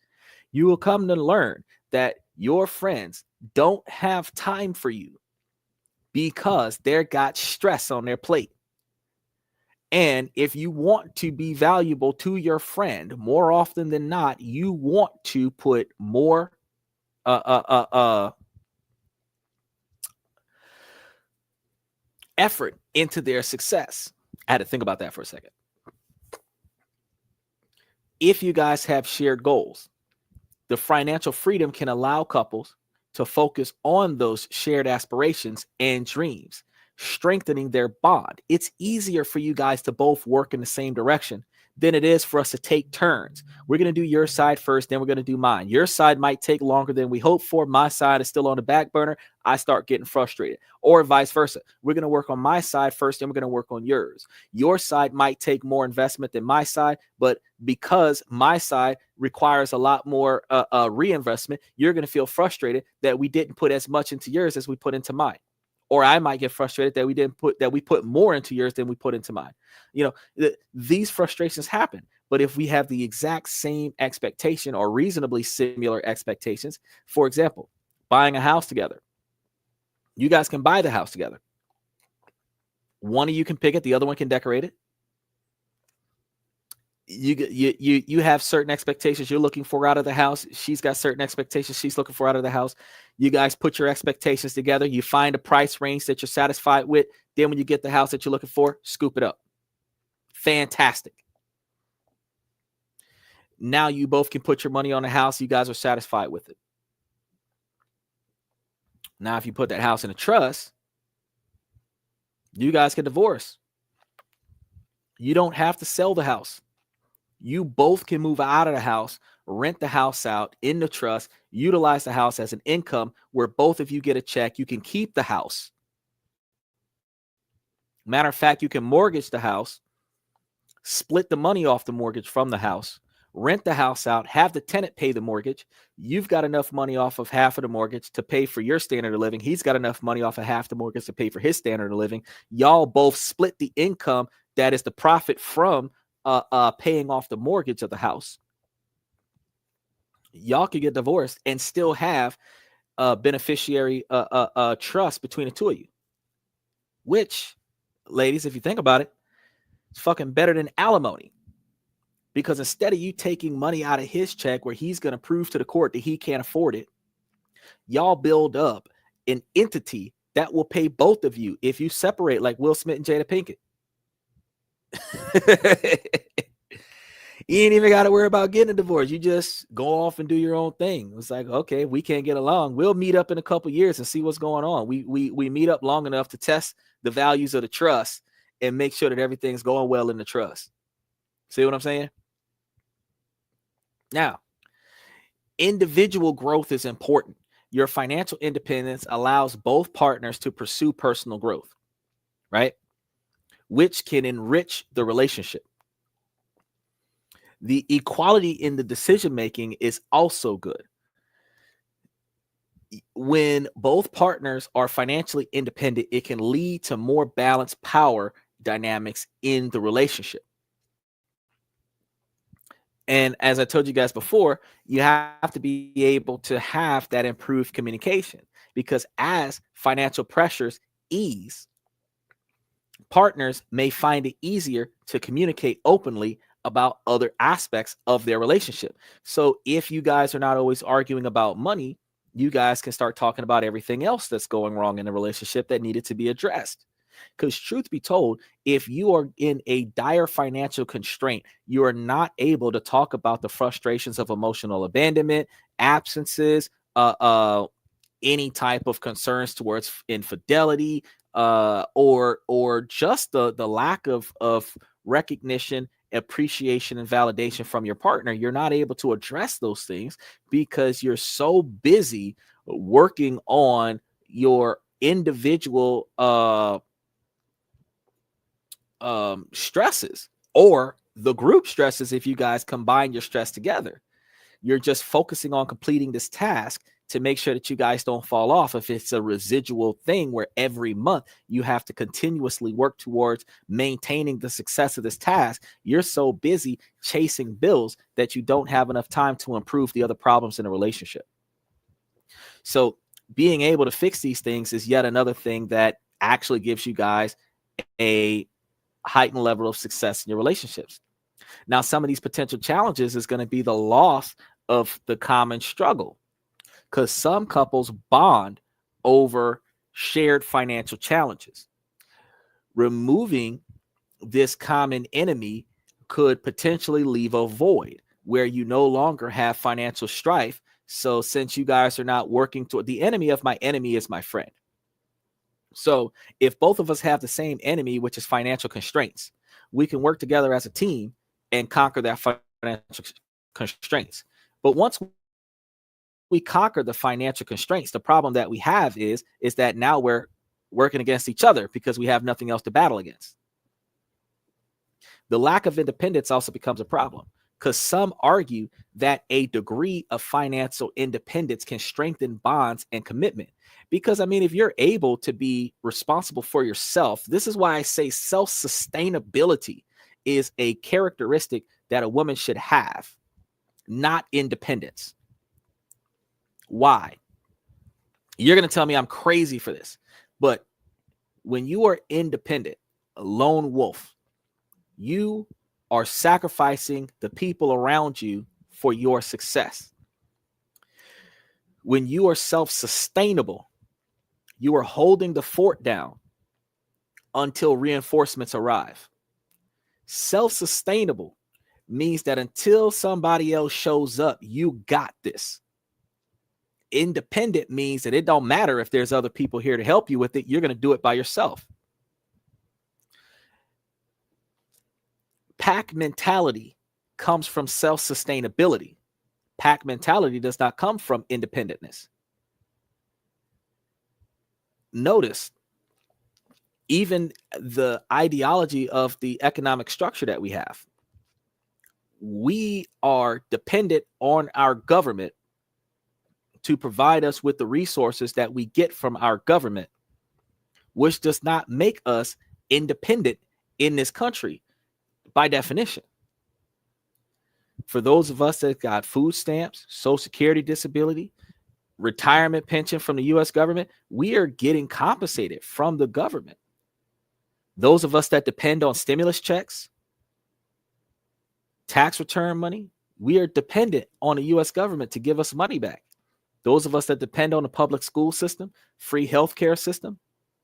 You will come to learn that your friends don't have time for you because they've got stress on their plate. And if you want to be valuable to your friend, more often than not, you want to put more effort into their success. I had to think about that for a second. If you guys have shared goals, the financial freedom can allow couples to focus on those shared aspirations and dreams, strengthening their bond. It's easier for you guys to both work in the same direction than it is for us to take turns. We're going to do your side first, then we're going to do mine. Your side might take longer than we hope for. My side is still on the back burner. I start getting frustrated, or vice versa. We're going to work on my side first, then we're going to work on yours. Your side might take more investment than my side, but because my side requires a lot more reinvestment, you're going to feel frustrated that we didn't put as much into yours as we put into mine. Or I might get frustrated that we put more into yours than we put into mine. These frustrations happen. But if we have the exact same expectation or reasonably similar expectations, for example, buying a house together, you guys can buy the house together. One of you can pick it, the other one can decorate it. You have certain expectations you're looking for out of the house. She's got certain expectations she's looking for out of the house. You guys put your expectations together. You find a price range that you're satisfied with. Then when you get the house that you're looking for, scoop it up. Fantastic. Now you both can put your money on the house. You guys are satisfied with it. Now, if you put that house in a trust, you guys can divorce. You don't have to sell the house. You both can move out of the house, rent the house out in the trust, utilize the house as an income where both of you get a check. You can keep the house. Matter of fact, you can mortgage the house, split the money off the mortgage from the house, rent the house out, have the tenant pay the mortgage. You've got enough money off of half of the mortgage to pay for your standard of living. He's got enough money off of half the mortgage to pay for his standard of living. Y'all both split the income that is the profit from paying off the mortgage of the house. Y'all could get divorced and still have a beneficiary trust between the two of you, which, ladies, if you think about it, it's fucking better than alimony. Because instead of you taking money out of his check where he's going to prove to the court that he can't afford it, y'all build up an entity that will pay both of you if you separate, like Will Smith and Jada Pinkett. You ain't even got to worry about getting a divorce. You just go off and do your own thing. It's like, okay, we can't get along. We'll meet up in a couple years and see what's going on. We meet up long enough to test the values of the trust and make sure that everything's going well in the trust. See what I'm saying? Now, individual growth is important. Your financial independence allows both partners to pursue personal growth, right? Which can enrich the relationship. The equality in the decision-making is also good. When both partners are financially independent, it can lead to more balanced power dynamics in the relationship. And as I told you guys before, you have to be able to have that improved communication, because as financial pressures ease, partners may find it easier to communicate openly about other aspects of their relationship. So if you guys are not always arguing about money, you guys can start talking about everything else that's going wrong in the relationship that needed to be addressed. Because truth be told, if you are in a dire financial constraint, you are not able to talk about the frustrations of emotional abandonment, absences, any type of concerns towards infidelity, or just the lack of recognition, appreciation, and validation from your partner. You're not able to address those things because you're so busy working on your individual stresses, or the group stresses. If you guys combine your stress together, you're just focusing on completing this task to make sure that you guys don't fall off. If it's a residual thing where every month you have to continuously work towards maintaining the success of this task, you're so busy chasing bills that you don't have enough time to improve the other problems in a relationship. So being able to fix these things is yet another thing that actually gives you guys a heightened level of success in your relationships. Now, some of these potential challenges is going to be the loss of the common struggle, because some couples bond over shared financial challenges. Removing this common enemy could potentially leave a void where you no longer have financial strife. So since you guys are not working toward, the enemy of my enemy is my friend. So if both of us have the same enemy, which is financial constraints, we can work together as a team and conquer that financial constraints. But once we conquer the financial constraints, the problem that we have is that now we're working against each other because we have nothing else to battle against. The lack of independence also becomes a problem, because some argue that a degree of financial independence can strengthen bonds and commitment. Because, I mean, if you're able to be responsible for yourself, this is why I say self-sustainability is a characteristic that a woman should have, not independence. Why? You're going to tell me I'm crazy for this, but when you are independent, a lone wolf, you are sacrificing the people around you for your success. When you are self-sustainable, you are holding the fort down until reinforcements arrive. Self-sustainable means that until somebody else shows up, you got this. Independent means that it don't matter if there's other people here to help you with it. You're going to do it by yourself. Pack mentality comes from self-sustainability. Pack mentality does not come from independentness. Notice, even the ideology of the economic structure that we have, we are dependent on our government to provide us with the resources that we get from our government, which does not make us independent in this country by definition. For those of us that got food stamps, Social Security, disability, retirement pension from the U.S. government, we are getting compensated from the government. Those of us that depend on stimulus checks, tax return money, we are dependent on the U.S. government to give us money back. Those of us that depend on the public school system, free healthcare system,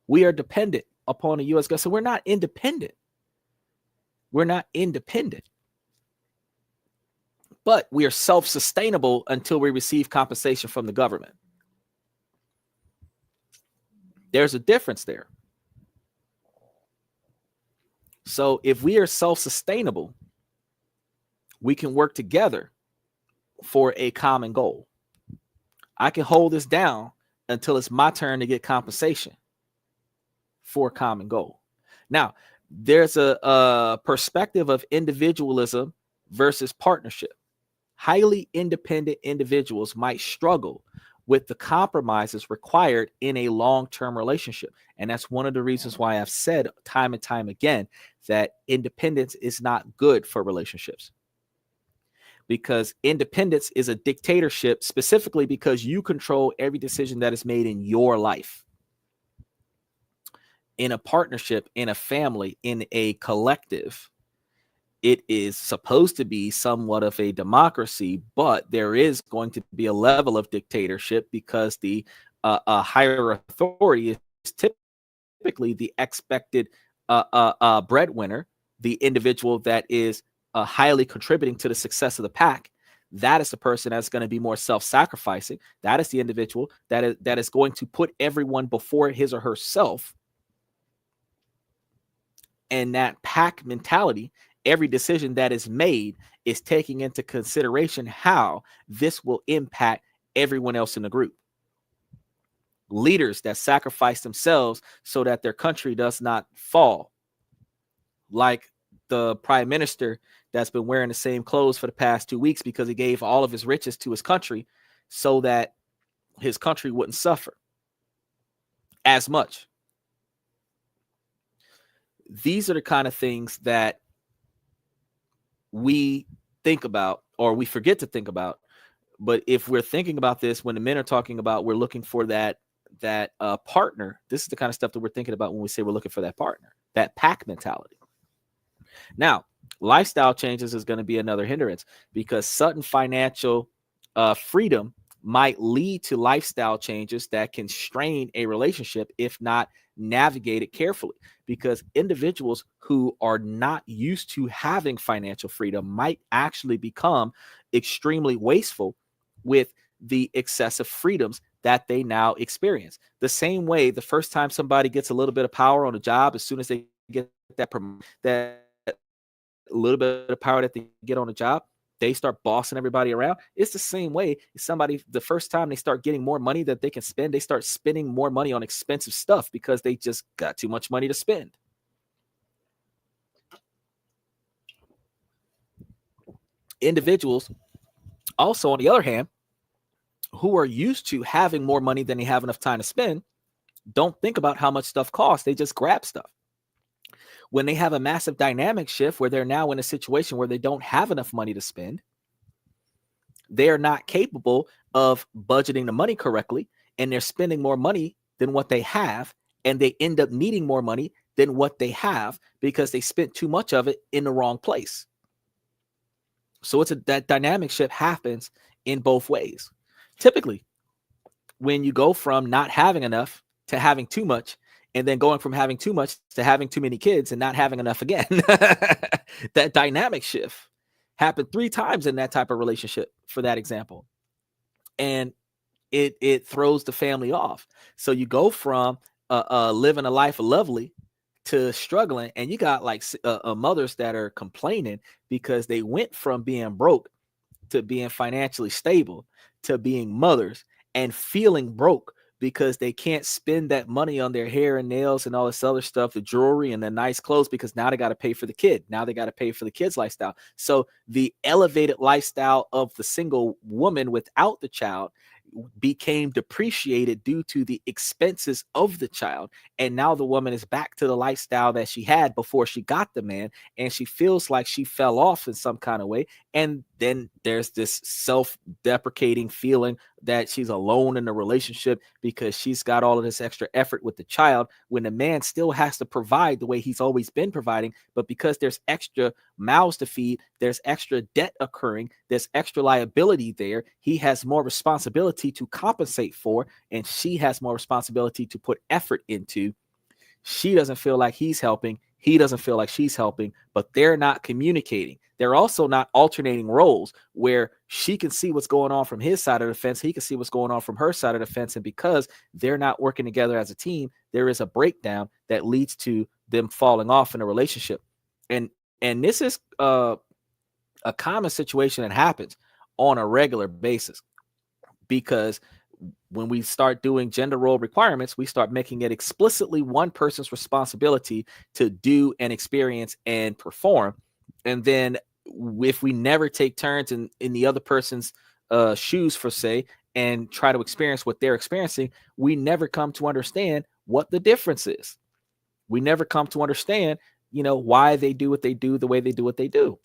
we are dependent upon the U.S. government. So we're not independent. We're not independent. But we are self-sustainable until we receive compensation from the government. There's a difference there. So if we are self-sustainable, we can work together for a common goal. I can hold this down until it's my turn to get compensation for a common goal. Now, there's a perspective of individualism versus partnership. Highly independent individuals might struggle with the compromises required in a long-term relationship. And that's one of the reasons why I've said time and time again that independence is not good for relationships. Because independence is a dictatorship, specifically because you control every decision that is made in your life. In a partnership, in a family, in a collective, it is supposed to be somewhat of a democracy, but there is going to be a level of dictatorship because the higher authority is typically the expected breadwinner, the individual that is highly contributing to the success of the pack. That is the person that's going to be more self-sacrificing. That is the individual that is going to put everyone before his or herself. And that pack mentality, every decision that is made is taking into consideration how this will impact everyone else in the group. Leaders that sacrifice themselves so that their country does not fall, like the prime minister that's been wearing the same clothes for the past 2 weeks because he gave all of his riches to his country so that his country wouldn't suffer as much. These are the kind of things that we think about, or we forget to think about. But if we're thinking about this, when the men are talking about we're looking for that partner, this is the kind of stuff that we're thinking about when we say we're looking for that partner, that pack mentality. Now, lifestyle changes is going to be another hindrance because sudden financial freedom might lead to lifestyle changes that can strain a relationship if not navigated carefully, because individuals who are not used to having financial freedom might actually become extremely wasteful with the excessive freedoms that they now experience. The same way the first time somebody gets a little bit of power on a job, as soon as they get that little bit of power that they get on a job, they start bossing everybody around. It's the same way. Somebody, the first time they start getting more money that they can spend, they start spending more money on expensive stuff because they just got too much money to spend. Individuals also, on the other hand, who are used to having more money than they have enough time to spend, don't think about how much stuff costs. They just grab stuff. When they have a massive dynamic shift where they're now in a situation where they don't have enough money to spend, they are not capable of budgeting the money correctly, and they're spending more money than what they have, and they end up needing more money than what they have because they spent too much of it in the wrong place. So that dynamic shift happens in both ways. Typically, when you go from not having enough to having too much, and then going from having too much to having too many kids and not having enough again, that dynamic shift happened 3 times in that type of relationship, for that example. And it throws the family off. So you go from living a life of lovely to struggling, and you got like mothers that are complaining because they went from being broke to being financially stable to being mothers and feeling broke because they can't spend that money on their hair and nails and all this other stuff, the jewelry and the nice clothes, because now they got to pay for the kid. Now they got to pay for the kid's lifestyle. So the elevated lifestyle of the single woman without the child became depreciated due to the expenses of the child. And now the woman is back to the lifestyle that she had before she got the man, and she feels like she fell off in some kind of way. And then there's this self-deprecating feeling that she's alone in the relationship because she's got all of this extra effort with the child, when the man still has to provide the way he's always been providing. But because there's extra mouths to feed, there's extra debt occurring, there's extra liability there, he has more responsibility to compensate for, and she has more responsibility to put effort into. She doesn't feel like he's helping, he doesn't feel like she's helping, but they're not communicating. They're also not alternating roles where she can see what's going on from his side of the fence, he can see what's going on from her side of the fence. And because they're not working together as a team, there is a breakdown that leads to them falling off in a relationship. And this is a common situation that happens on a regular basis, because when we start doing gender role requirements, we start making it explicitly one person's responsibility to do and experience and perform. And then if we never take turns in the other person's shoes, for say, and try to experience what they're experiencing, we never come to understand what the difference is. We never come to understand, why they do what they do the way they do what they do.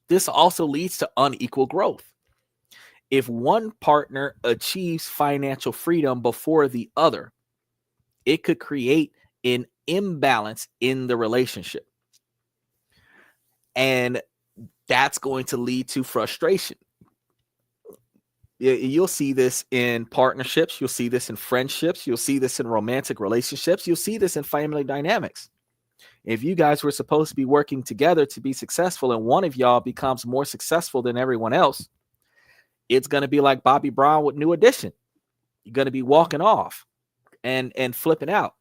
This also leads to unequal growth. If one partner achieves financial freedom before the other, it could create an imbalance in the relationship. And that's going to lead to frustration. You'll see this in partnerships. You'll see this in friendships. You'll see this in romantic relationships. You'll see this in family dynamics. If you guys were supposed to be working together to be successful and one of y'all becomes more successful than everyone else, it's going to be like Bobby Brown with New Edition. You're going to be walking off and flipping out.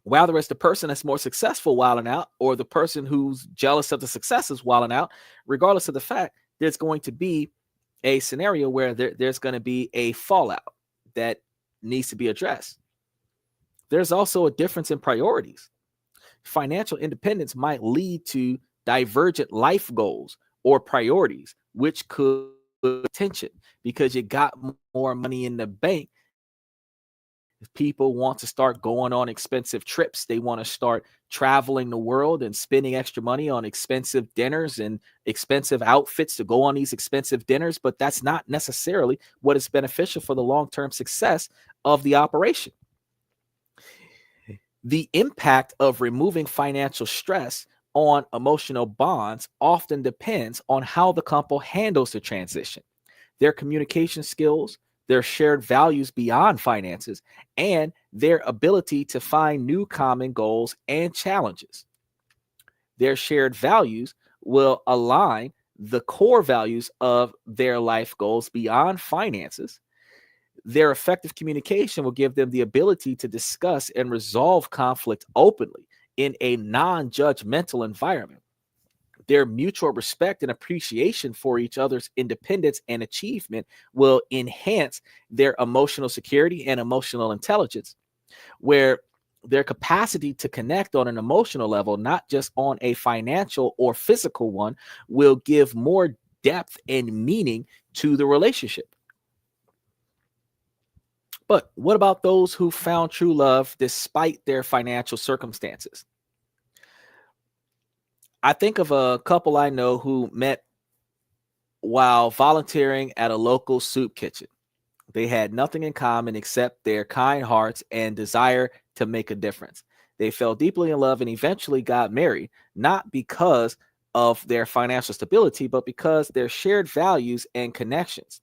Whether it's the person that's more successful wilding out or the person who's jealous of the successes wilding out, regardless of the fact, there's going to be a scenario where there's going to be a fallout that needs to be addressed. There's also a difference in priorities. Financial independence might lead to divergent life goals or priorities, which could tension because you got more money in the bank. If people want to start going on expensive trips, they want to start traveling the world and spending extra money on expensive dinners and expensive outfits to go on these expensive dinners, but that's not necessarily what is beneficial for the long-term success of the operation. The impact of removing financial stress on emotional bonds often depends on how the couple handles the transition, their communication skills, their shared values beyond finances, and their ability to find new common goals and challenges. Their shared values will align the core values of their life goals beyond finances. Their effective communication will give them the ability to discuss and resolve conflict openly in a non-judgmental environment. Their mutual respect and appreciation for each other's independence and achievement will enhance their emotional security and emotional intelligence, where their capacity to connect on an emotional level, not just on a financial or physical one, will give more depth and meaning to the relationship. But what about those who found true love despite their financial circumstances? I think of a couple I know who met while volunteering at a local soup kitchen. They had nothing in common except their kind hearts and desire to make a difference. They fell deeply in love and eventually got married, not because of their financial stability, but because their shared values and connections.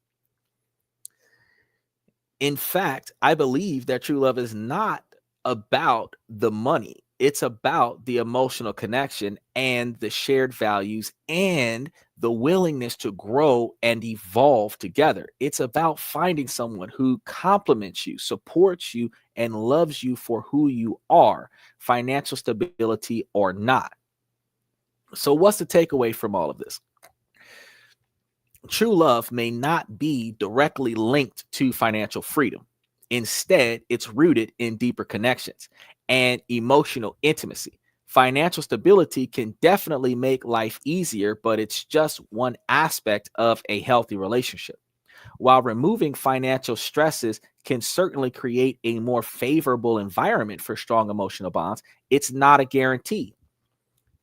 In fact, I believe that true love is not about the money. It's about the emotional connection and the shared values and the willingness to grow and evolve together. It's about finding someone who compliments you, supports you, and loves you for who you are, financial stability or not. So, what's the takeaway from all of this? True love may not be directly linked to financial freedom. Instead, it's rooted in deeper connections and emotional intimacy. Financial stability can definitely make life easier, but it's just one aspect of a healthy relationship. While removing financial stresses can certainly create a more favorable environment for strong emotional bonds, it's not a guarantee.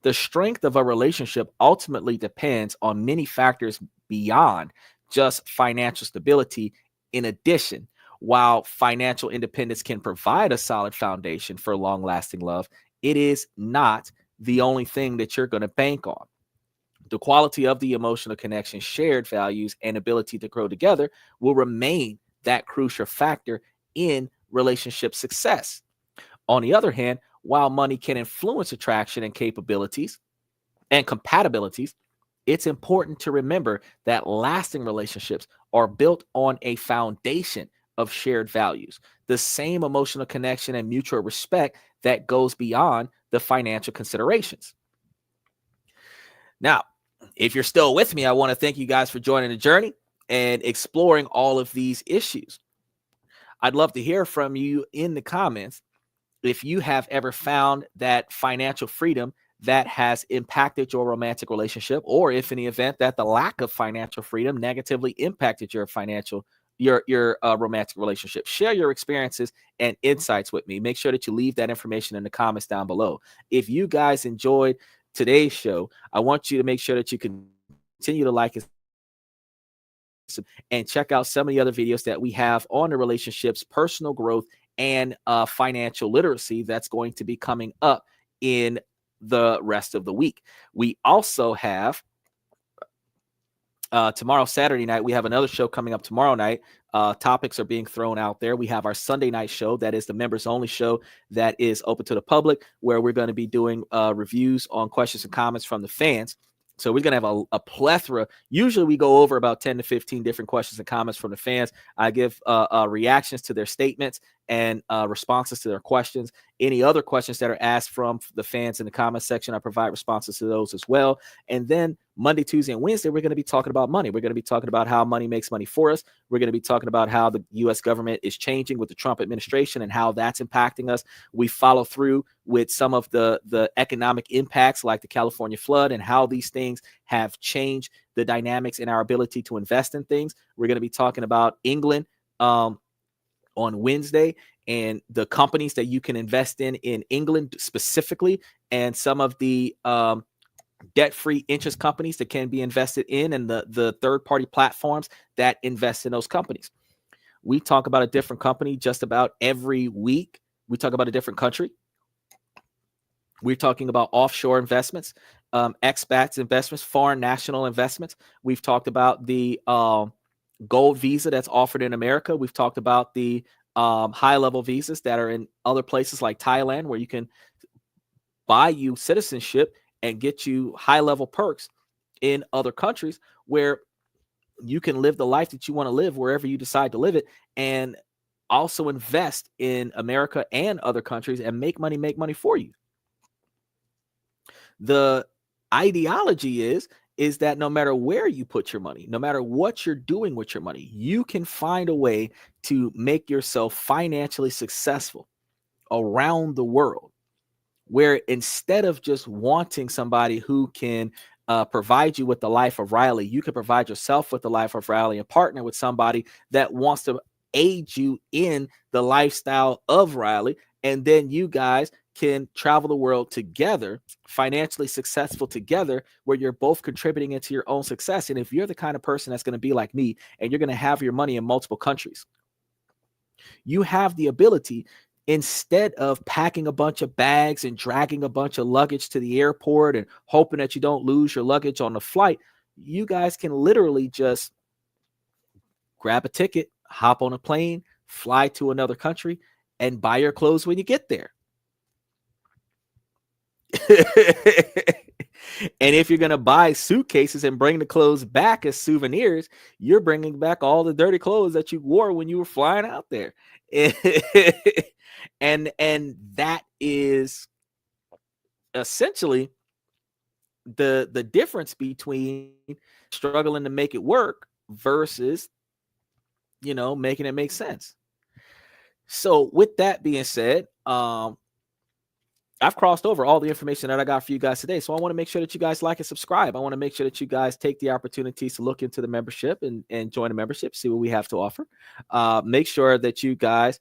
The strength of a relationship ultimately depends on many factors beyond just financial stability. In addition, while financial independence can provide a solid foundation for long lasting love, it is not the only thing that you're going to bank on. The quality of the emotional connection, shared values, and ability to grow together will remain that crucial factor in relationship success. On the other hand, while money can influence attraction and capabilities and compatibilities, it's important to remember that lasting relationships are built on a foundation of shared values, the same emotional connection and mutual respect that goes beyond the financial considerations. Now, if you're still with me, I want to thank you guys for joining the journey and exploring all of these issues. I'd love to hear from you in the comments if you have ever found that financial freedom that has impacted your romantic relationship, or if in the event that the lack of financial freedom negatively impacted your romantic relationship. Share your experiences and insights with me. Make sure that you leave that information in the comments down below. If you guys enjoyed today's show, I want you to make sure that you continue to like and check out some of the other videos that we have on the relationships, personal growth, and financial literacy that's going to be coming up in the rest of the week. We also have tomorrow, Saturday night, we have another show coming up tomorrow night. Topics are being thrown out there. We have our Sunday night show that is the members only show that is open to the public, where we're going to be doing reviews on questions and comments from the fans. So we're going to have a plethora. Usually we go over about 10 to 15 different questions and comments from the fans. I give reactions to their statements and responses to their questions. Any other questions that are asked from the fans in the comment section, I provide responses to those as well. And then Monday, Tuesday, and Wednesday, we're going to be talking about money. We're going to be talking about how money makes money for us. We're going to be talking about how the U.S. government is changing with the Trump administration and how that's impacting us. We follow through with some of the economic impacts like the California flood and how these things have changed the dynamics in our ability to invest in things. We're going to be talking about England on Wednesday and the companies that you can invest in England specifically, and some of the debt-free interest companies that can be invested in, and the third-party platforms that invest in those companies. We talk about a different company just about every week. We talk about a different country. We're talking about offshore investments, expats investments, foreign national investments. We've talked about the gold visa that's offered in America. We've talked about the high-level visas that are in other places like Thailand, where you can buy you citizenship and get you high-level perks in other countries, where you can live the life that you want to live wherever you decide to live it, and also invest in America and other countries and make money for you. The ideology is that no matter where you put your money, no matter what you're doing with your money, you can find a way to make yourself financially successful around the world, where instead of just wanting somebody who can provide you with the life of Riley, you can provide yourself with the life of Riley and partner with somebody that wants to aid you in the lifestyle of Riley. And then you guys can travel the world together, financially successful together, where you're both contributing into your own success. And if you're the kind of person that's going to be like me and you're going to have your money in multiple countries, you have the ability, instead of packing a bunch of bags and dragging a bunch of luggage to the airport and hoping that you don't lose your luggage on the flight, you guys can literally just grab a ticket, hop on a plane, fly to another country, and buy your clothes when you get there. And if you're going to buy suitcases and bring the clothes back as souvenirs, you're bringing back all the dirty clothes that you wore when you were flying out there. and that is essentially the difference between struggling to make it work versus, making it make sense. So with that being said, I've crossed over all the information that I got for you guys today. So I want to make sure that you guys like and subscribe. I want to make sure that you guys take the opportunities to look into the membership and join the membership, see what we have to offer. Make sure that you guys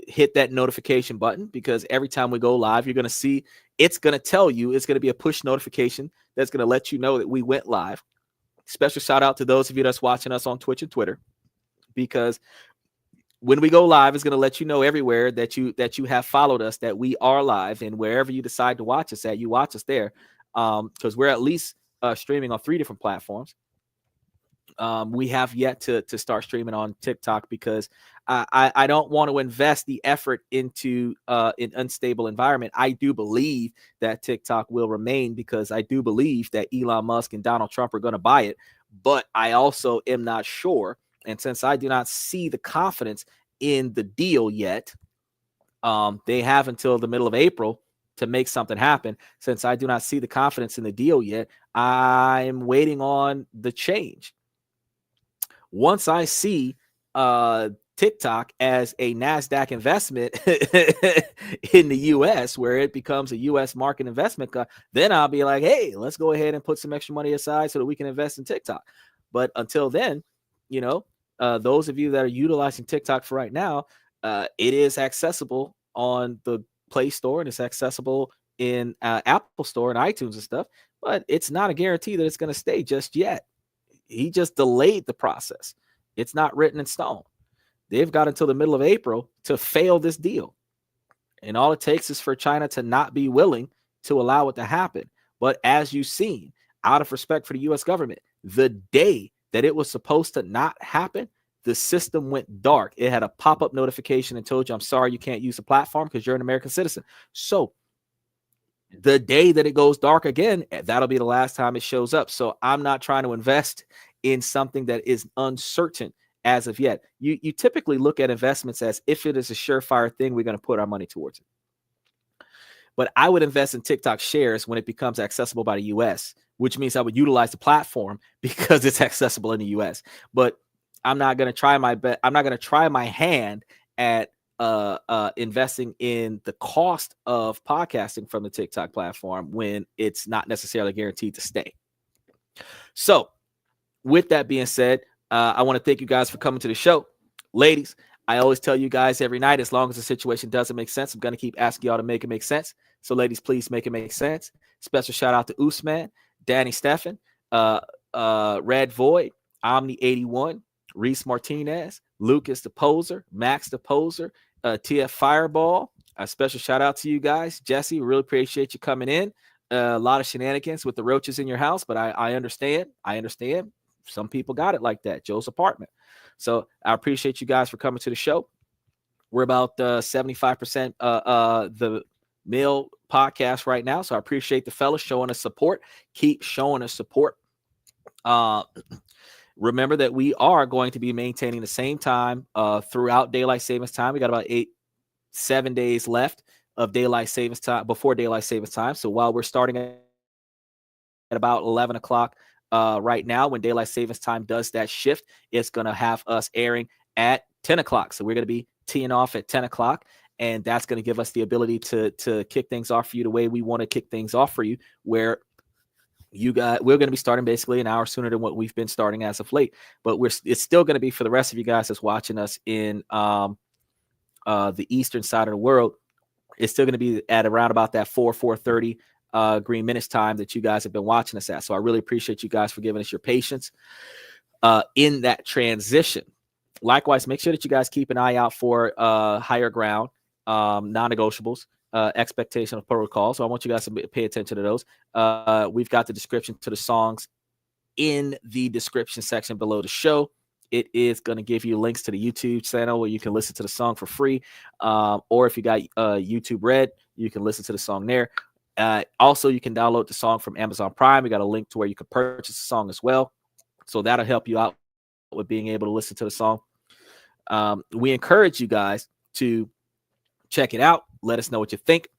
hit that notification button, because every time we go live, you're going to see, it's going to tell you, it's going to be a push notification that's going to let you know that we went live. Special shout out to those of you that's watching us on Twitch and Twitter, because when we go live, it's going to let you know everywhere that you have followed us, that we are live, and wherever you decide to watch us at, you watch us there, because we're at least streaming on 3 different platforms. We have yet to start streaming on TikTok, because I don't want to invest the effort into an unstable environment. I do believe that TikTok will remain, because I do believe that Elon Musk and Donald Trump are going to buy it, but I also am not sure. And since I do not see the confidence in the deal yet, they have until the middle of April to make something happen. Since I do not see the confidence in the deal yet, I'm waiting on the change. Once I see TikTok as a NASDAQ investment in the U.S., where it becomes a U.S. market investment, then I'll be like, hey, let's go ahead and put some extra money aside so that we can invest in TikTok. But until then, those of you that are utilizing TikTok for right now, it is accessible on the Play Store, and it's accessible in Apple Store and iTunes and stuff, but it's not a guarantee that it's going to stay just yet. He just delayed the process. It's not written in stone. They've got until the middle of April to fail this deal. And all it takes is for China to not be willing to allow it to happen. But as you've seen, out of respect for the U.S. government, the day that it was supposed to not happen, the system went dark. It had a pop-up notification and told you, I'm sorry, you can't use the platform because you're an American citizen. So the day that it goes dark again, that'll be the last time it shows up. So I'm not trying to invest in something that is uncertain as of yet. You typically look at investments as if it is a surefire thing, we're going to put our money towards it. But I would invest in TikTok shares when it becomes accessible by the US, which means I would utilize the platform because it's accessible in the US. But I'm not going to try my bet. I'm not going to try my hand at investing in the cost of podcasting from the TikTok platform when it's not necessarily guaranteed to stay. So with that being said, I want to thank you guys for coming to the show. Ladies, I always tell you guys every night, as long as the situation doesn't make sense, I'm going to keep asking y'all to make it make sense. So ladies, please make it make sense. Special shout out to Usman, Danny Steffen, Red Void, Omni81, Reese Martinez, Lucas the Poser, Max the Poser, TF Fireball. A special shout out to you guys. Jesse, really appreciate you coming in. A lot of shenanigans with the roaches in your house, but I understand. I understand. Some people got it like that. Joe's apartment. So I appreciate you guys for coming to the show. We're about 75% the male podcast right now. So I appreciate the fellas showing us support. Keep showing us support. Remember that we are going to be maintaining the same time throughout daylight savings time. We got about 7 days left of daylight savings time before daylight savings time. So while we're starting at about 11 o'clock right now, when daylight savings time does that shift, it's going to have us airing at 10 o'clock. So we're going to be teeing off at 10 o'clock. And that's going to give us the ability to kick things off for you the way we want to kick things off for you, where we're going to be starting basically an hour sooner than what we've been starting as of late. But it's still going to be for the rest of you guys that's watching us in the eastern side of the world. It's still going to be at around about that 4:30 green minutes time that you guys have been watching us at. So I really appreciate you guys for giving us your patience in that transition. Likewise, make sure that you guys keep an eye out for higher ground, non-negotiables, expectation of protocol. So I want you guys to pay attention to those. We've got the description to the songs in the description section below the show. It is going to give you links to the YouTube channel where you can listen to the song for free. Or if you got YouTube Red, you can listen to the song there. Also, you can download the song from Amazon Prime. We got a link to where you can purchase the song as well. So that'll help you out with being able to listen to the song. We encourage you guys to check it out. Let us know what you think.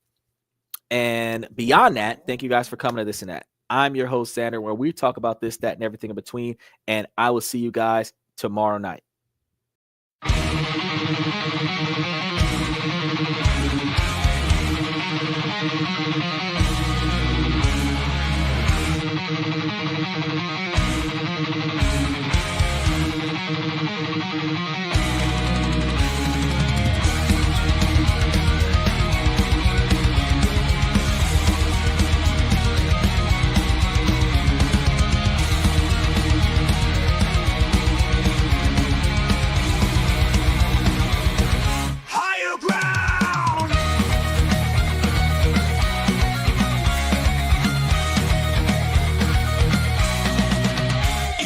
And beyond that, thank you guys for coming to This and That. I'm your host, Xander, where we talk about this, that, and everything in between. And I will see you guys tomorrow night. Higher ground.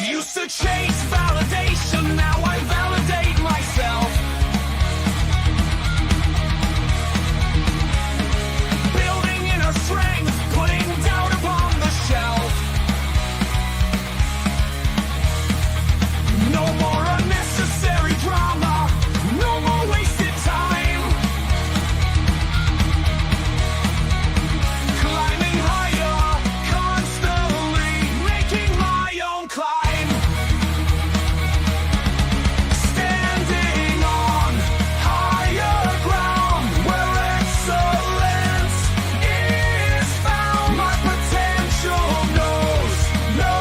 Used to chase validation, now I validate myself. Building inner strength, putting doubt upon the shelf. No more unnecessary drama, no more wasted time. Climbing higher, constantly making my own climb. Standing on higher ground where excellence is found. My potential knows no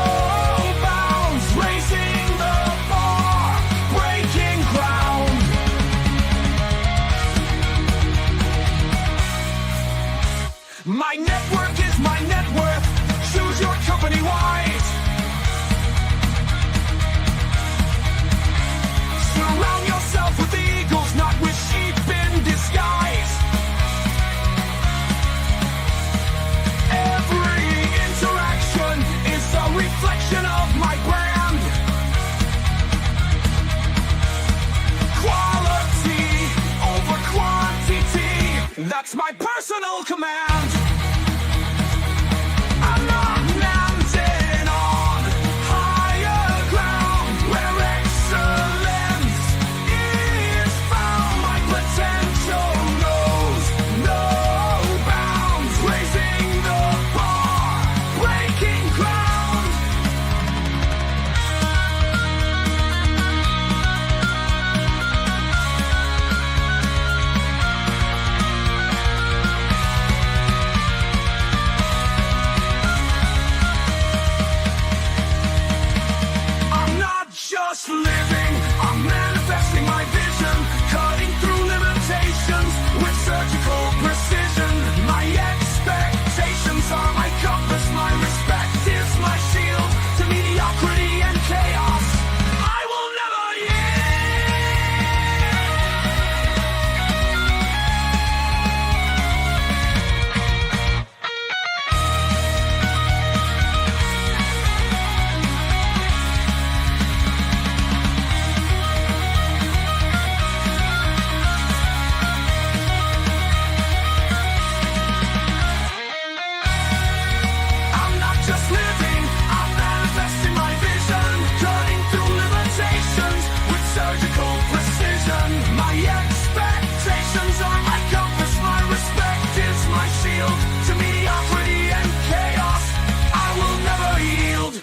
bounds, raising the bar, breaking ground. My network is my net worth. Choose your company wise. Surround yourself with eagles, not with sheep in disguise. That's my personal command. I'm not mounted on higher ground where excellence is found. My potential knows no bounds, raising the bar, breaking ground. I'm not just living, I'm manifesting my vision, cutting through limitations with surgical precision. My expectations are my compass, my respect is my shield to mediocrity and chaos. I will never I'm not just living, I'm manifesting my vision, cutting through limitations with surgical precision. My expectations are my compass, my respect is my shield to mediocrity and chaos. I will never yield.